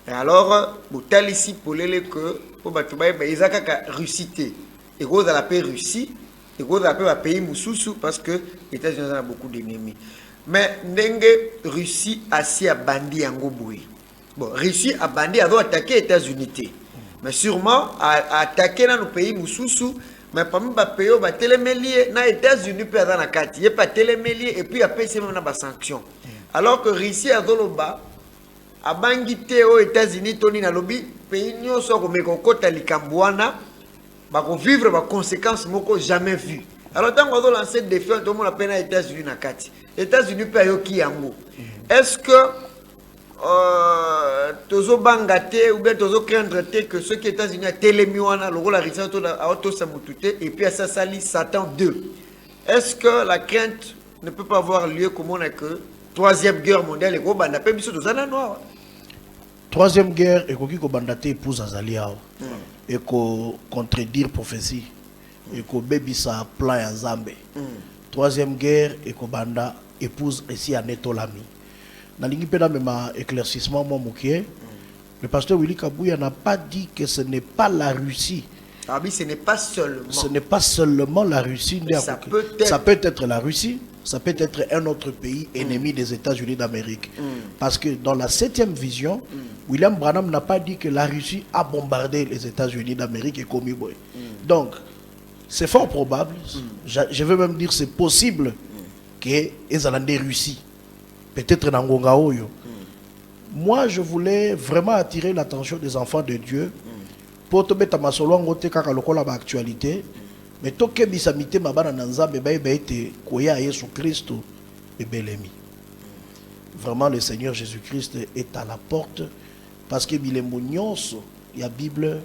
Et alors, vous ici pour les que pour ils ont Russie et vous dans la paix Russie et vous dans la paix pays Moussoussou parce que les États-Unis ont beaucoup d'ennemis. Mais n'enge Russie a si a bandi en Goboui. Bon, Russie a bandi a attaqué les États-Unis. Mais sûrement a attaqué dans nos pays Moussoussou. Mais parmi les pays où télémélier na États-Unis peut avoir na carte, il y a pas télémélier et puis après c'est même na sanctions. Alors que Russie a doloba a bangité aux États-Unis, Tony na lobby, pays nous sommes comme Kokota Likambouana, bako vivre les conséquences moko jamais vues. Alors tant qu'on a lancé des défi, tout le monde a peine aux États-Unis na kati. États-Unis peut yoki yango. Est-ce que tozo bangate ou bien tozo craindre que ceux qui États-Unis a télémiwana le rôle à Russie a auto samutute et puis à ça sali Satan 2. Est-ce que la crainte ne peut pas avoir lieu comme on a que troisième guerre mondiale et qu'on a pas mis dans un noir. Troisième guerre, et qu'on bandate épouse Azaliao, et qu'on contredire prophétie, et qu'on baby sa plan à Zambé. Troisième guerre, et qu'on banda épouse ici à Netolami. Dans l'ingipéda même éclaircissement, moi moukié, le pasteur Willy Kabouya n'a pas dit que ce n'est pas la Russie. Ah oui, ce n'est pas seulement. Ce n'est pas seulement la Russie. Ça peut être la Russie. ça peut être un autre pays ennemi des États-Unis d'Amérique. Parce que dans la 7e vision, William Branham n'a pas dit que la Russie a bombardé les États-Unis d'Amérique et commis boy. Donc, c'est fort probable, je veux même dire c'est possible que les Hollandais Russie, peut-être dans Ngongaoyo. Moi, je voulais vraiment attirer l'attention des enfants de Dieu pour te mettre à ma solo en côté quand la actualité. Mais tout ce qui est mabana nanzambe été koya Yesu Christ et belemi. Vraiment le Seigneur Jésus-Christ est à la porte parce que il y a Bible,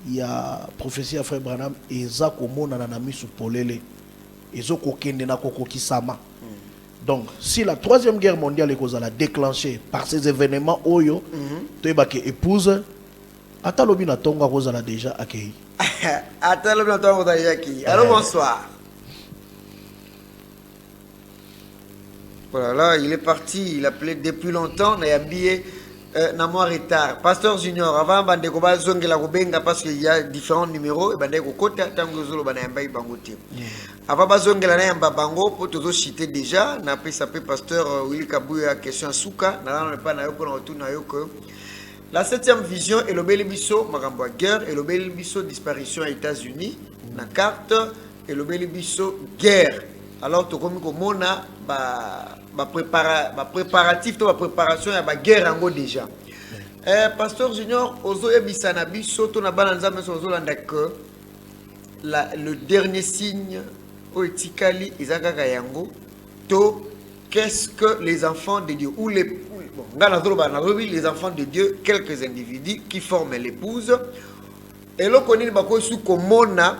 il y a prophétie à frère Branham et zakomo nanami su polele et zoko kende na koko kisama. Donc si la 3e guerre mondiale est déclenchée par ces événements oyo, tu es que épouse atalobi na tonga kozala déjà accueilli. Attends, allô, bonsoir. Voilà, là, il est parti, il appelait depuis longtemps, on a habillé en retard. Pasteur Junior, avant de zongé la Robenga, parce qu'il y a différents numéros, et ben de côté, tango zolo banayamba bangote. Avant de zongé la nayamba bango, pour tout citer déjà, n'a pas sapé Pasteur Willy Kabouya question à Souka, n'a pas na yoko na retour na yoko. La 7e vision est le Bélibiso, Marambo guerre, et le Bélibiso disparition aux États-Unis. La carte et le Bélibiso guerre. Alors, tu comme mona préparatif, la préparation à la guerre en déjà. Pasteur Junior, Ozoye Bisanabiso, tu n'as pas que le dernier signe au Etikali, Isaka Yango, qu'est-ce que les enfants de Dieu ou les les enfants de Dieu, quelques individus qui forment l'épouse, et l'on connaît sous Komona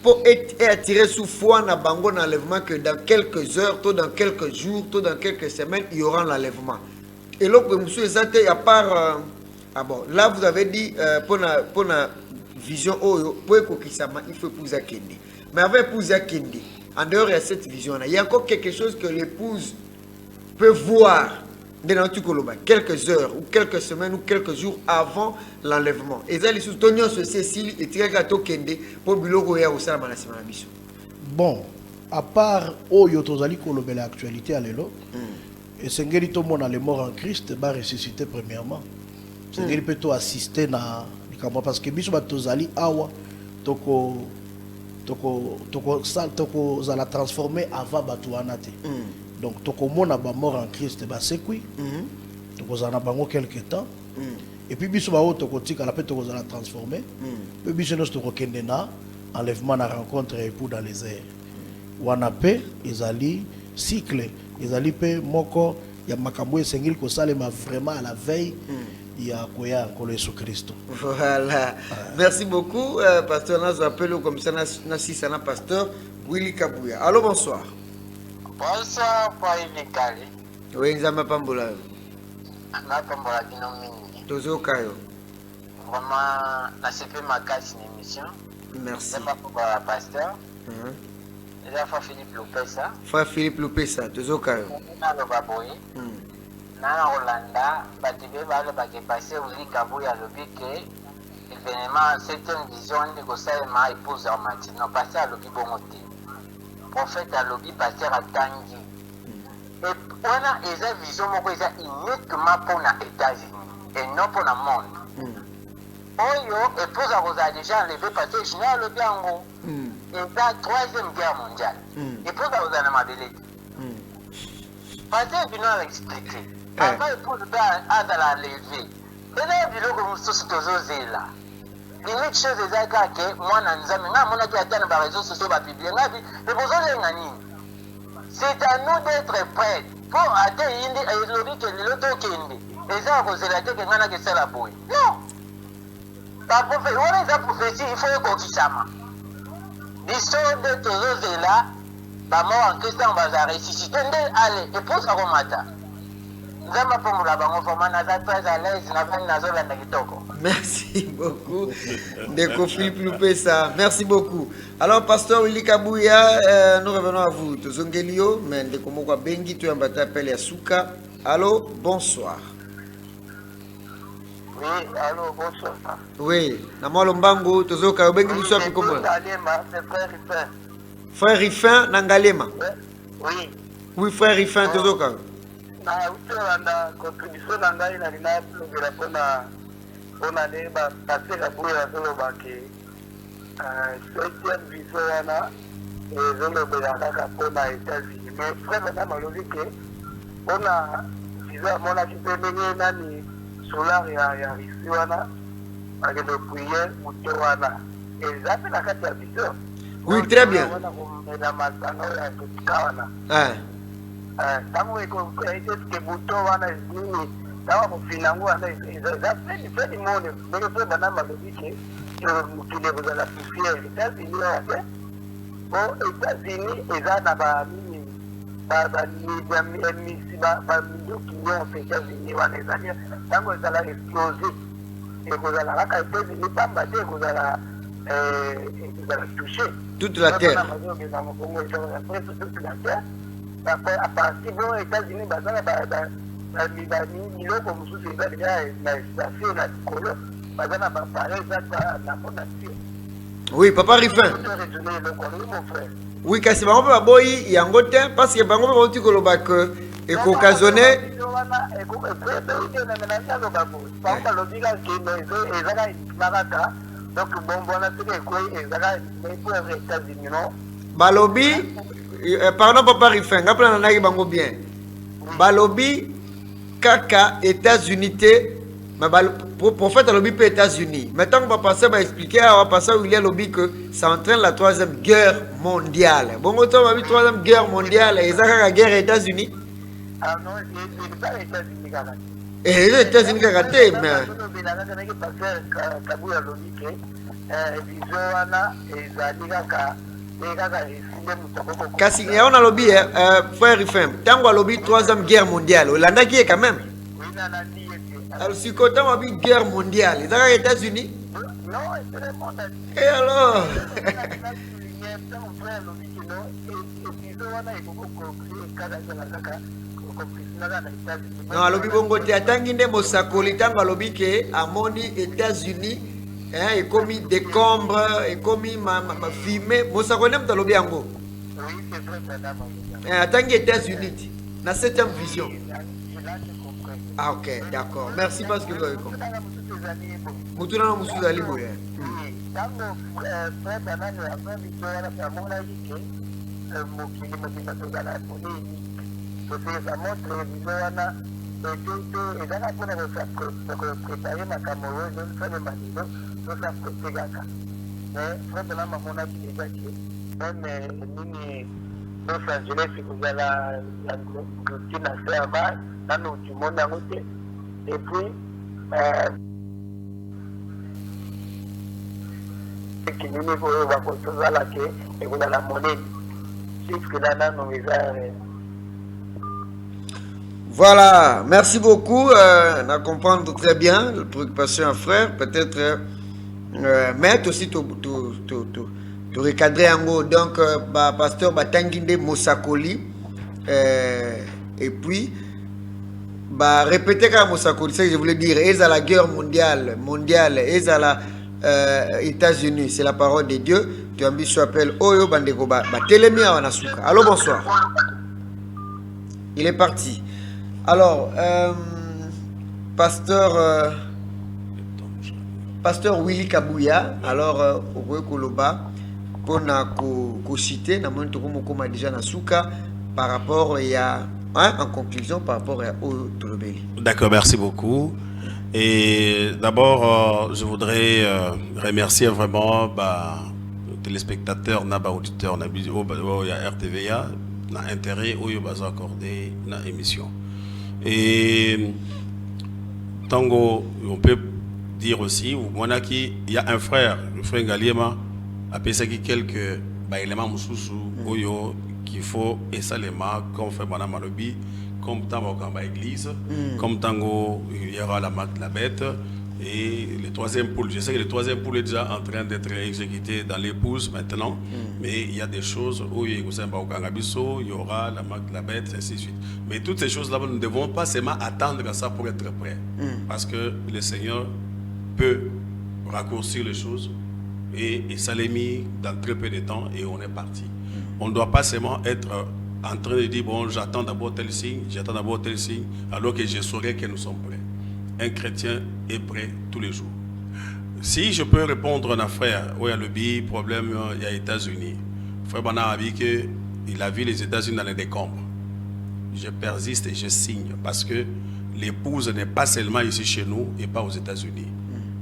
pour être attiré sous foi na bango l'enlèvement que dans quelques heures, tout dans quelques jours, tout dans quelques semaines, il y aura l'enlèvement. Et l'on peut monsieur Zate à part bon, là vous avez dit pour la vision pour Kokisama, il faut épouser Kendi. Mais avec épouser Kendi, en dehors de cette vision là, il y a encore quelque chose que l'épouse peut voir quelques heures ou quelques semaines ou quelques jours avant l'enlèvement. Et ça, les soutenions sur Cécile et Tiragato Kende pour Biloko ya Osala Manasima Biso. Bon, à part Oyo Tozali Kolobela actualité à l'élo, et Sengeli Tomo dans les morts en Christ va ressusciter premièrement. Sengeli peut assister na parce que Biso Tozali Awa Toko zala transformer avant Batouanate. Donc, toko mona ba mort en Christ ba sekui. Toko zana bango quelque temps. Et puis biso ba o toko tika la pe toko zana transformer. Puis biso nos toko kendena enlèvement na rencontre époux dans les airs. Wana pe ezali cycle, ezali pe moko ya makambo esengili ko salema vraiment à la veille. Il y a quoi pour Jésus Christ. Voilà. Merci beaucoup pasteur Nazo appelle comme ça na pasteur Willy Kabouya. Allô, bonsoir. Bonsoir, Paul Mikali. Oui, Nzamba Pambola. Napambola kino mingi. Tozo Kayo. Vraiment, na CP Makasi une émission. Merci. C'est pas pour le pasteur. Et là, Frère Philippe Lopesa. Frère Philippe Lopesa, Tozo Kayo. Na lo baboyi. Na Rolanda, batibé ba le baké passé Willy Kabouya lobi que événement certaines visions de Gosalema épouse en matin. Non, passé à lobi bongoté. Prophète à lobby pasteur à Tangi. Et on a une vision uniquement pour les États-Unis et non pour le monde. Oyo épouse à Rosa déjà enlevé parce que je n'ai le bien en gros. Et la 3e guerre mondiale. Épouse à Rosa Namabélé. Parce que je n'ai expliqué. Avant épouse à la lever. Et là, il y a un peu là. Limite chose ezaka que moi na nzambe nga mona ki atana ba réseaux sociaux ba publier nga bi mais bozole ngani c'est à nous d'être prêts pour ate indi elobi que l'auto kende eza kozela te que ngana que c'est la boy non ba prophétie wala za prophétie il faut ko kisama l'histoire de tozozela ba mort en Christ on va ressusciter nde allez et pour ça komata nzamba pomula bango vraiment na za très à l'aise na vani na zola na kitoko. Merci beaucoup. Ndeko Philippe Lupesa, merci beaucoup. Alors, pasteur Willy Kabouya, nous revenons à vous. Tozongelio, mais Ndeko Mokwa Bengi, tu as un appel à Souka. Allô, bonsoir. Oui, allô, bonsoir. Oui, Namalo Mbango, Tozoka Bengi, tu as comment? C'est frère Rifin. Frère Rifin, Nangalema. Oui. Oui, frère Rifin, Tozoka. Na utelanda contribution na ngai na lina plogera pona ne ba passer buya solo baki septième vision wana ezolobela kaka mpona États-Unis mais frère na malobi ke mpona vision amonaki mpe ndenge nani solar ya Russie wana bakende priere moto wana eza mpe na kati ya vision. Oui, très bien. wana komela masano ya kotika wana tango eske buto wana nini tawa kofina yango wana eza fedi mone ndenge mpe bana malobi ke mokili ekozala poussière États-Unis wana te po États-Unis eza na banini baminduki nyonso États-Unis wana ezali ntango ezala explosif ekozala kaka États-Unis pamba te ekozala touché toute la terre. À partir des États-Unis, biloko mosusu eza deja na station na likolo baza na bapare eza na fondation. Oui, papa Rifin. Oui, kasi bango mpe baboyi yango te parce que bango mpe bauti koloba ke ekokazone balobi pardon papa Rifin nga mpona nanaki bango bien balobi kaka États-Unis te prophète alobi mpe États-Unis mais ntango bapasteur baexplike awa pasteur William alobi que ça entraîne la troisième guerre mondiale bongo to babi troisième guerre mondiale eza kaka guerre États-Unis eza États-Unis kaka te mais kasi yango nalobi frère Rifin ntango alobi troisième guerre mondiale olandaki ye quand même sikoyo ntango alobi guerre mondiale eza kaka États-Unis et alors non alobi bongo te atangi nde mosakoli ntango alobi ke amoni États-Unis ekomi décombre ekomi mafime mosakoli nde moto alobi yango atangi États-Unis ti na 7e vision. Ah ok, d'accord, merci parce que vous avez compris. Moutuna na mosusu ali boye Los Angeles kozala na serva nano du monde yango te et puis kinini oyo bakotozala ke ekozala monene jusque là nano eza. Voilà, merci beaucoup. On comprendre très bien la préoccupation à frère. Peut-être mettre aussi tout recadrer en haut. Donc, pasteur Batanginde Mosakoli. Et puis, répéter quand Mosakoli, c'est ce que je voulais dire. Et à la guerre mondiale, et à la États-Unis, c'est la parole de Dieu. Tu as mis ce appel Oyo Bandekoba. Télémia Wanasuka. Allô, bonsoir. Il est parti. Alors, pasteur Willy Kabouya, alors, au Koloba, pour citer, déjà Nasuka, par rapport en conclusion, par rapport au Tolobeli. D'accord, merci beaucoup. Et d'abord, je voudrais remercier vraiment les téléspectateurs, les auditeurs, les RTVA, l'intérêt où ils ont accordé l'émission. Et Tango, on peut dire aussi, il y a un frère Ngaliema, après ça, quelques éléments qu'il faut et ça les marques, comme fait Madame Malobi, comme Tango dans l'église, comme Tango, il y aura la marque de la bête. Et le troisième poule, je sais que le troisième poule est déjà en train d'être exécuté dans l'épouse maintenant, mais il y a des choses où il y aura la marque de la bête, et ainsi de suite. Mais toutes ces choses-là, nous ne devons pas seulement attendre à ça pour être prêts, parce que le Seigneur peut raccourcir les choses et ça l'est mis dans très peu de temps et on est parti. On ne doit pas seulement être en train de dire, bon, j'attends d'abord tel signe, alors que je saurais que nous sommes prêts. Un chrétien est prêt tous les jours. Si je peux répondre à un frère, oui, le problème, il y a les États-Unis. Frère Bana a dit qu'il a vu les États-Unis dans les décombres. Je persiste et je signe parce que l'épouse n'est pas seulement ici chez nous et pas aux États-Unis.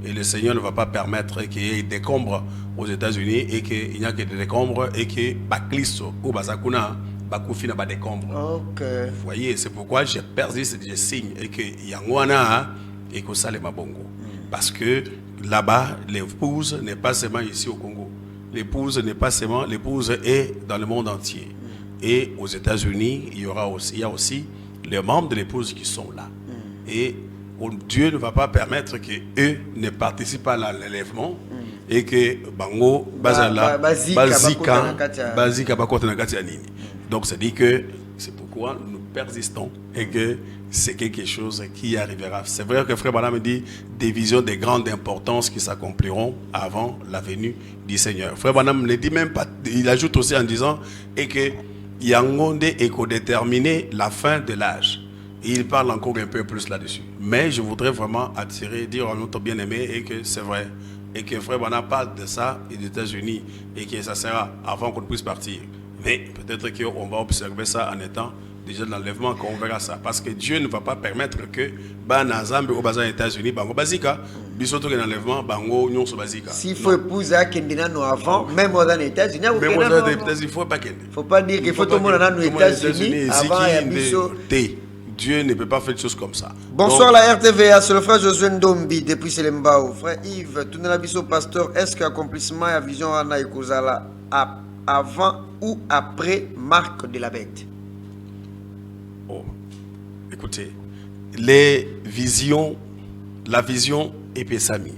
Et le Seigneur ne va pas permettre qu'il y ait des décombres aux États-Unis et qu'il n'y a que des décombres et que Bakliso ou Bazakuna Bakufi n'a pas de décombres. Okay. Vous voyez, c'est pourquoi je persiste et je signe et que Yangwana et que ça les Mabongo. Parce que là-bas, l'épouse n'est pas seulement ici au Congo. L'épouse n'est pas seulement, l'épouse est dans le monde entier. Et aux États-Unis, il y a aussi les membres de l'épouse qui sont là. Et Dieu ne va pas permettre qu'eux ne participent pas à l'enlèvement et que Bango, Bazala, Bazika, donc c'est dit que c'est pourquoi nous persistons et que c'est quelque chose qui arrivera. C'est vrai que Frère Branham dit des visions de grande importance qui s'accompliront avant la venue du Seigneur. Frère Branham ne dit même pas, il ajoute aussi en disant et que Yangonde éco-déterminer la fin de l'âge. Il parle encore un peu plus là-dessus. Mais je voudrais vraiment dire à notre bien-aimé et que c'est vrai. Et que Frère Branham parle de ça et des États-Unis et que ça sera avant qu'on puisse partir. Mais peut-être qu'on va observer ça en étant déjà de l'enlèvement, qu'on verra ça. Parce que Dieu ne va pas permettre que Banazambe au bazar des États-Unis, Bango Bazika, bisoto que l'enlèvement, Bango Nyon so Bazika. S'il faut épouser à Kendinano avant, même aux États-Unis, même aux États-Unis, il ne faut pas qu'il faut pas dire qu'il faut tout le monde aux États-Unis avant et à Bisso. Dieu ne peut pas faire des choses comme ça. Bonsoir. Donc, la RTVA, c'est le frère Josué Ndombi depuis Selembao. Frère Yves, tout le biso pasteur, est-ce qu'accomplissement et vision Anna et Kozala avant ou après marque de la bête? Oh, écoutez, les visions, la vision est Pessami.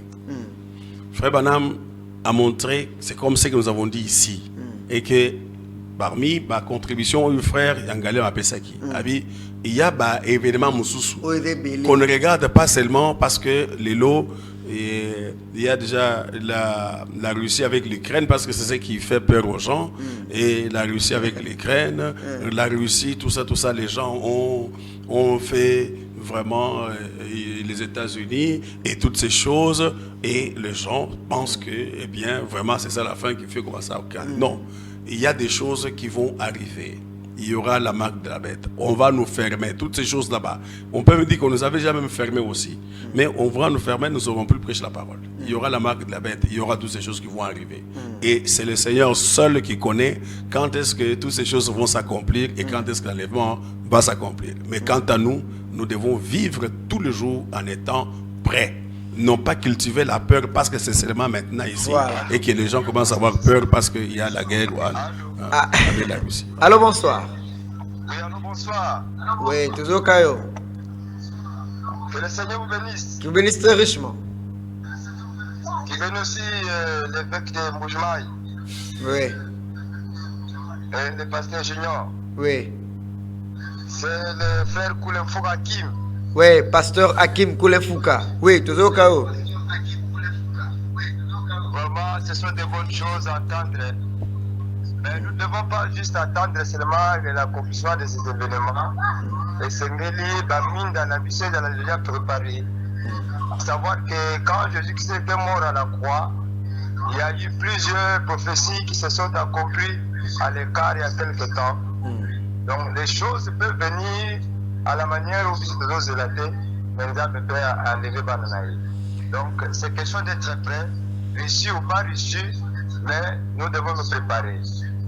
Frère Branham a montré, c'est comme ce que nous avons dit ici, et que parmi ma contribution au frère Yangalé à Pessaki, il y a des événements moussous qu'on ne regarde pas seulement parce que les lots, il y a déjà la Russie avec l'Ukraine parce que c'est ce qui fait peur aux gens, et la Russie avec l'Ukraine, la Russie, tout ça, les gens ont fait vraiment les États-Unis et toutes ces choses, et les gens pensent que, eh bien, vraiment c'est ça la fin qui fait qu'on va ça. Non, il y a des choses qui vont arriver. Il y aura la marque de la bête. On va nous fermer. Toutes ces choses là-bas. On peut me dire qu'on nous avait jamais fermés aussi. Mais on va nous fermer, nous n'aurons plus prêché la parole. Il y aura la marque de la bête. Il y aura toutes ces choses qui vont arriver. Et c'est le Seigneur seul qui connaît quand est-ce que toutes ces choses vont s'accomplir et quand est-ce que l'enlèvement va s'accomplir. Mais quant à nous, nous devons vivre tous les jours en étant prêts. Non pas cultiver la peur parce que c'est seulement maintenant ici. Voilà. Et que les gens commencent à avoir peur parce qu'il y a la guerre avec la Russie. Allô, bonsoir. Oui, allô, bonsoir. Oui, toujours Kayo. Que le Seigneur vous bénisse. Qui vous bénisse très richement. Qui bénisse aussi l'évêque de Moujmaï. Oui. Et le pasteur Junior. Oui. C'est le frère Koulemfouka Hakim. Oui, pasteur Hakim Koulemfouka. Oui, toujours Kayo. Vraiment, ce sont des bonnes choses à entendre. Mais nous ne devons pas juste attendre seulement l'accomplissement de ces événements. Et c'est mine dans la mission dans la déjà préparée. Savoir que quand Jésus-Christ était mort à la croix, il y a eu plusieurs prophéties qui se sont accomplies à l'écart il y a quelques temps. Donc les choses peuvent venir à la manière où nous avons relaté, mais nous avons prêt à enlever Bananaï. Donc c'est question d'être prêt, réussi ou pas réussi, mais nous devons nous préparer.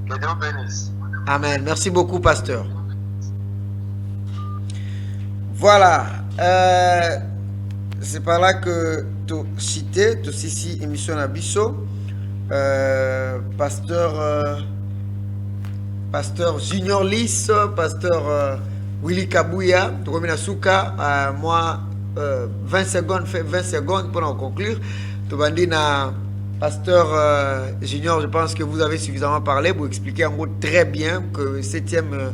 Que Dieu bénisse. Amen. Merci beaucoup, pasteur. Voilà. C'est par là que tu citais, tu ici émission Abisso, pasteur Junior Lys, pasteur Willy Kabouya, tu remets Souka, moi 20 secondes pour en conclure. Tu vas dire pasteur Junior, je pense que vous avez suffisamment parlé pour expliquer en gros très bien que 7e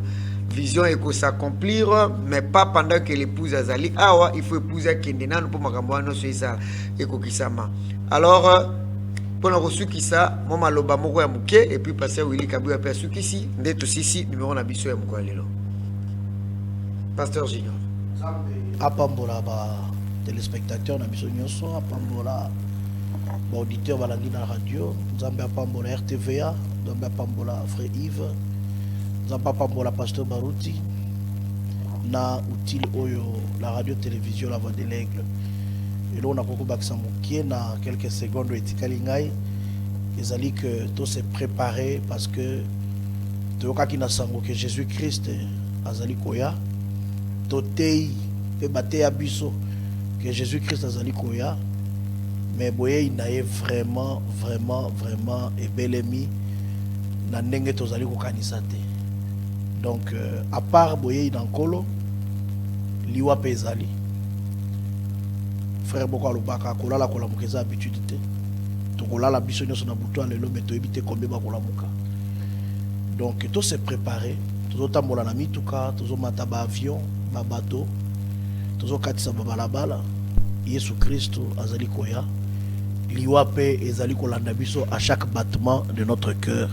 vision est que s'accomplir, mais pas pendant que l'épouse Azali. Ah ouais, il faut épouser Kendena pour m'accompagner sur ça et Kokisama. Alors, pona kosukisa moma loba moko ya muke et puis pasteur Willy Kabuya pe sukisi ndeto sisi numéro na biso ya moko lelo. Pasteur Junior. Apambola ba téléspectateurs na biso nyonso, apambola ba auditeur balandi na radio, nzambe apambola RTVA, nzambe apambola frère Yves, nzambe apambola pasteur Baruti na utile oyo la radio télévision la voix de l'aigle. Et là on a beaucoup bakisa mukie na quelques secondes etikali ngai ezali que tout s'est préparé parce que toyoka ki na sango que Jésus-Christ azali koya totei pe bate ya biso que Jésus-Christ azali koya mais boye inaye vraiment ebelemi na ndenge tozali kokanisa te. Donc à part boye ina nkolo liwa pe ezali frère boko alobaka kolala kolamuka eza habitude te tokolala biso nyonso na butu alelo me toyebi te kombe bakolamuka. Donc tout s'est préparé, tozotambola na mituka, tozomata ba avion, ba bateau, tozokatisa ba balabala. Yesu Christ azali koya liwa pe ezali kolanda biso à chaque battement de notre cœur.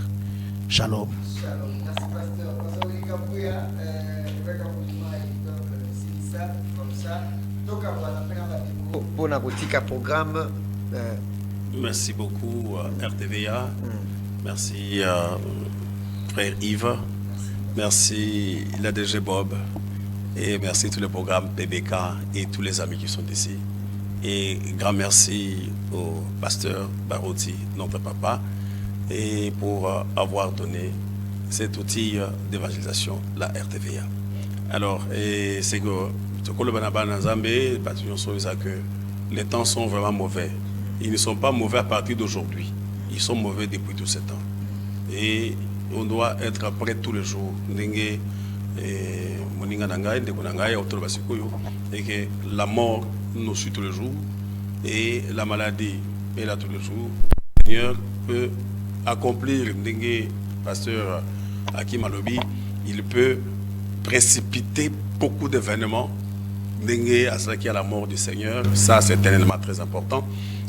Shalom. Shalom. Merci pasteur. Pasteur Willy Kabuya, comme ça. Donc pour la programme. Merci beaucoup RTVA. Merci frère Yves. Merci la DG Bob. Et merci tous les programmes PBK et tous les amis qui sont ici. Et grand merci au pasteur Baruti, notre papa, et pour avoir donné cet outil d'évangélisation, la RTVA. Alors, c'est que les temps sont vraiment mauvais. Ils ne sont pas mauvais à partir d'aujourd'hui. Ils sont mauvais depuis tout ce temps. Et on doit être prêt tous les jours. Et que la mort nous suit tous les jours et la maladie est là tous les jours. Le Seigneur peut accomplir, pasteur Hakim Alobi, il peut précipiter beaucoup d'événements à ce qui est la mort du Seigneur. Ça, c'est tellement très important.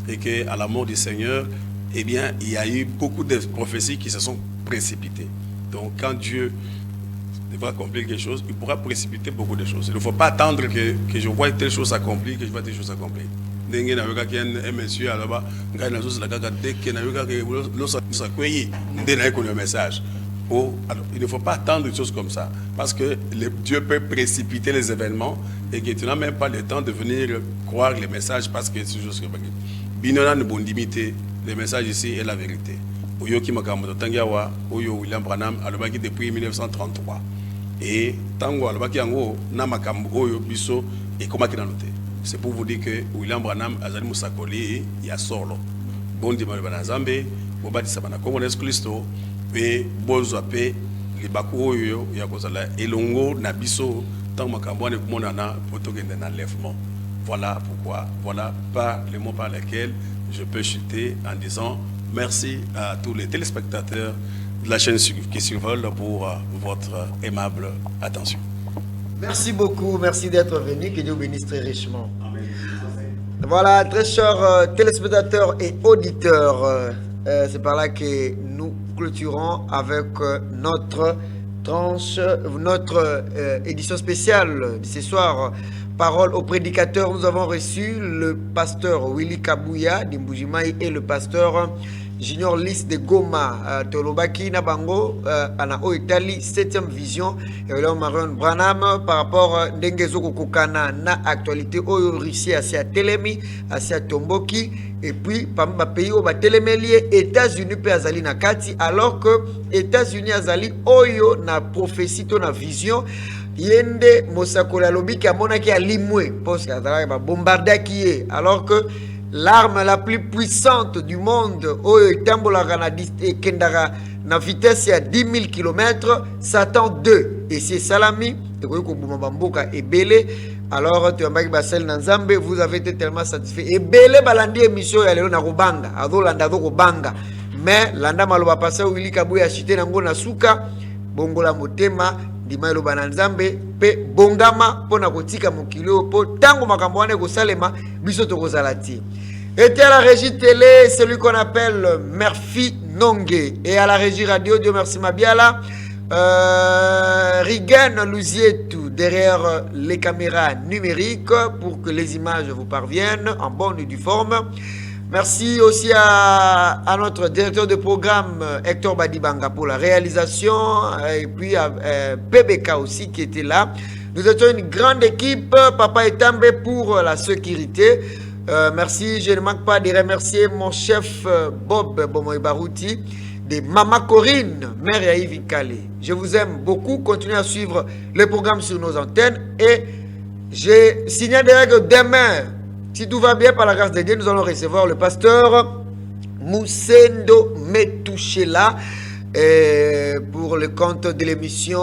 Et qu'à la mort du Seigneur, eh bien, il y a eu beaucoup de prophéties qui se sont précipitées. Donc, quand Dieu devra accomplir quelque chose, il pourra précipiter beaucoup de choses. Il ne faut pas attendre que je vois telle chose s'accomplir, que je vois telle chose s'accomplir. Un monsieur là-bas, message. Alors, il ne faut pas attendre des choses comme ça, parce que Dieu peut précipiter les événements et que tu n'as même pas le temps de venir croire les messages, parce que c'est juste que Binona ne bon limiter les messages ici et la vérité. Oyoki Makamoto Tangiawa, Oyo William Branham, alobaki depuis 1933. Et Tango alobaki yango na makambo Oyo biso et comment qu'il a noté. C'est pour vous dire que William Branham azali musakoli ya solo. Bondi malibana Zambe, bobati sabana Kongo Kristo. Pe bozo pe libaku oyo ya kozala elongo na biso tant makambo ne monana potokende na lèvement. Voilà pourquoi, voilà pas les mots par lesquels je peux chuter en disant merci à tous les téléspectateurs de la chaîne qui survole pour votre aimable attention. Merci beaucoup, merci d'être venu, que Dieu bénisse très richement. Amen. Voilà, très chers téléspectateurs et auditeurs, c'est par là que nous clôturons avec notre tranche, notre édition spéciale de ce soir. Parole au prédicateur, nous avons reçu le pasteur Willy Kabuya d'Imbujimai et le pasteur Junior Lys de Goma. Tolobaki Nabango, Ana Oitali, 7e vision. Et là, Marion Branham, par rapport à Ndengezo Kokokana, na actualité, Oyo Russie, à Telemi, à Tomboki. Et puis, parmi les pays où les États-Unis pe azali na kati, alors que États-Unis azali Oyo na prophétie, na vision. Yende Mosakola lobi ki amona ki alimwe parce que bombardé qui est, alors que l'arme la plus puissante du monde Oyo itambola na kendara na vitesse à 10 000 km, Satan 2 et c'est salami et ko bumba et belé. Alors, tu as Basel Nanzambe, vous avez été tellement satisfait. Et belé balandi émission ya lelo na Rubanga, ado landa do Rubanga. Mais landa maloba passé Willy Kabuya chité nango na suka, bongola motema, dimailo bananzambe, pe bongama pona kotika mokilo po tango makambo wane ko salema biso to kozalati. Était à la régie télé celui qu'on appelle Murphy Nongue. Et à la régie radio, Dieu merci Mabiala, Rigen Louzietou derrière les caméras numériques pour que les images vous parviennent en bonne et due forme. Merci aussi à notre directeur de programme Hector Badibanga pour la réalisation et puis à PBK aussi qui était là. Nous étions une grande équipe, Papa Etambe pour la sécurité. Merci, je ne manque pas de remercier mon chef Bob Bomoy Barouti, de Mama Corinne, mère Yaïvi Kale. Je vous aime beaucoup, continuez à suivre le programme sur nos antennes et je signalerai que demain, si tout va bien par la grâce de Dieu, nous allons recevoir le pasteur Moussendo Metouchela pour le compte de l'émission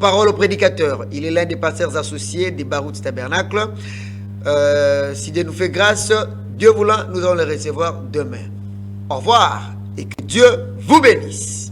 Parole au prédicateur. Il est l'un des pasteurs associés des Baroutes Tabernacle. Si Dieu nous fait grâce, Dieu voulant, nous allons le recevoir demain. Au revoir et que Dieu vous bénisse.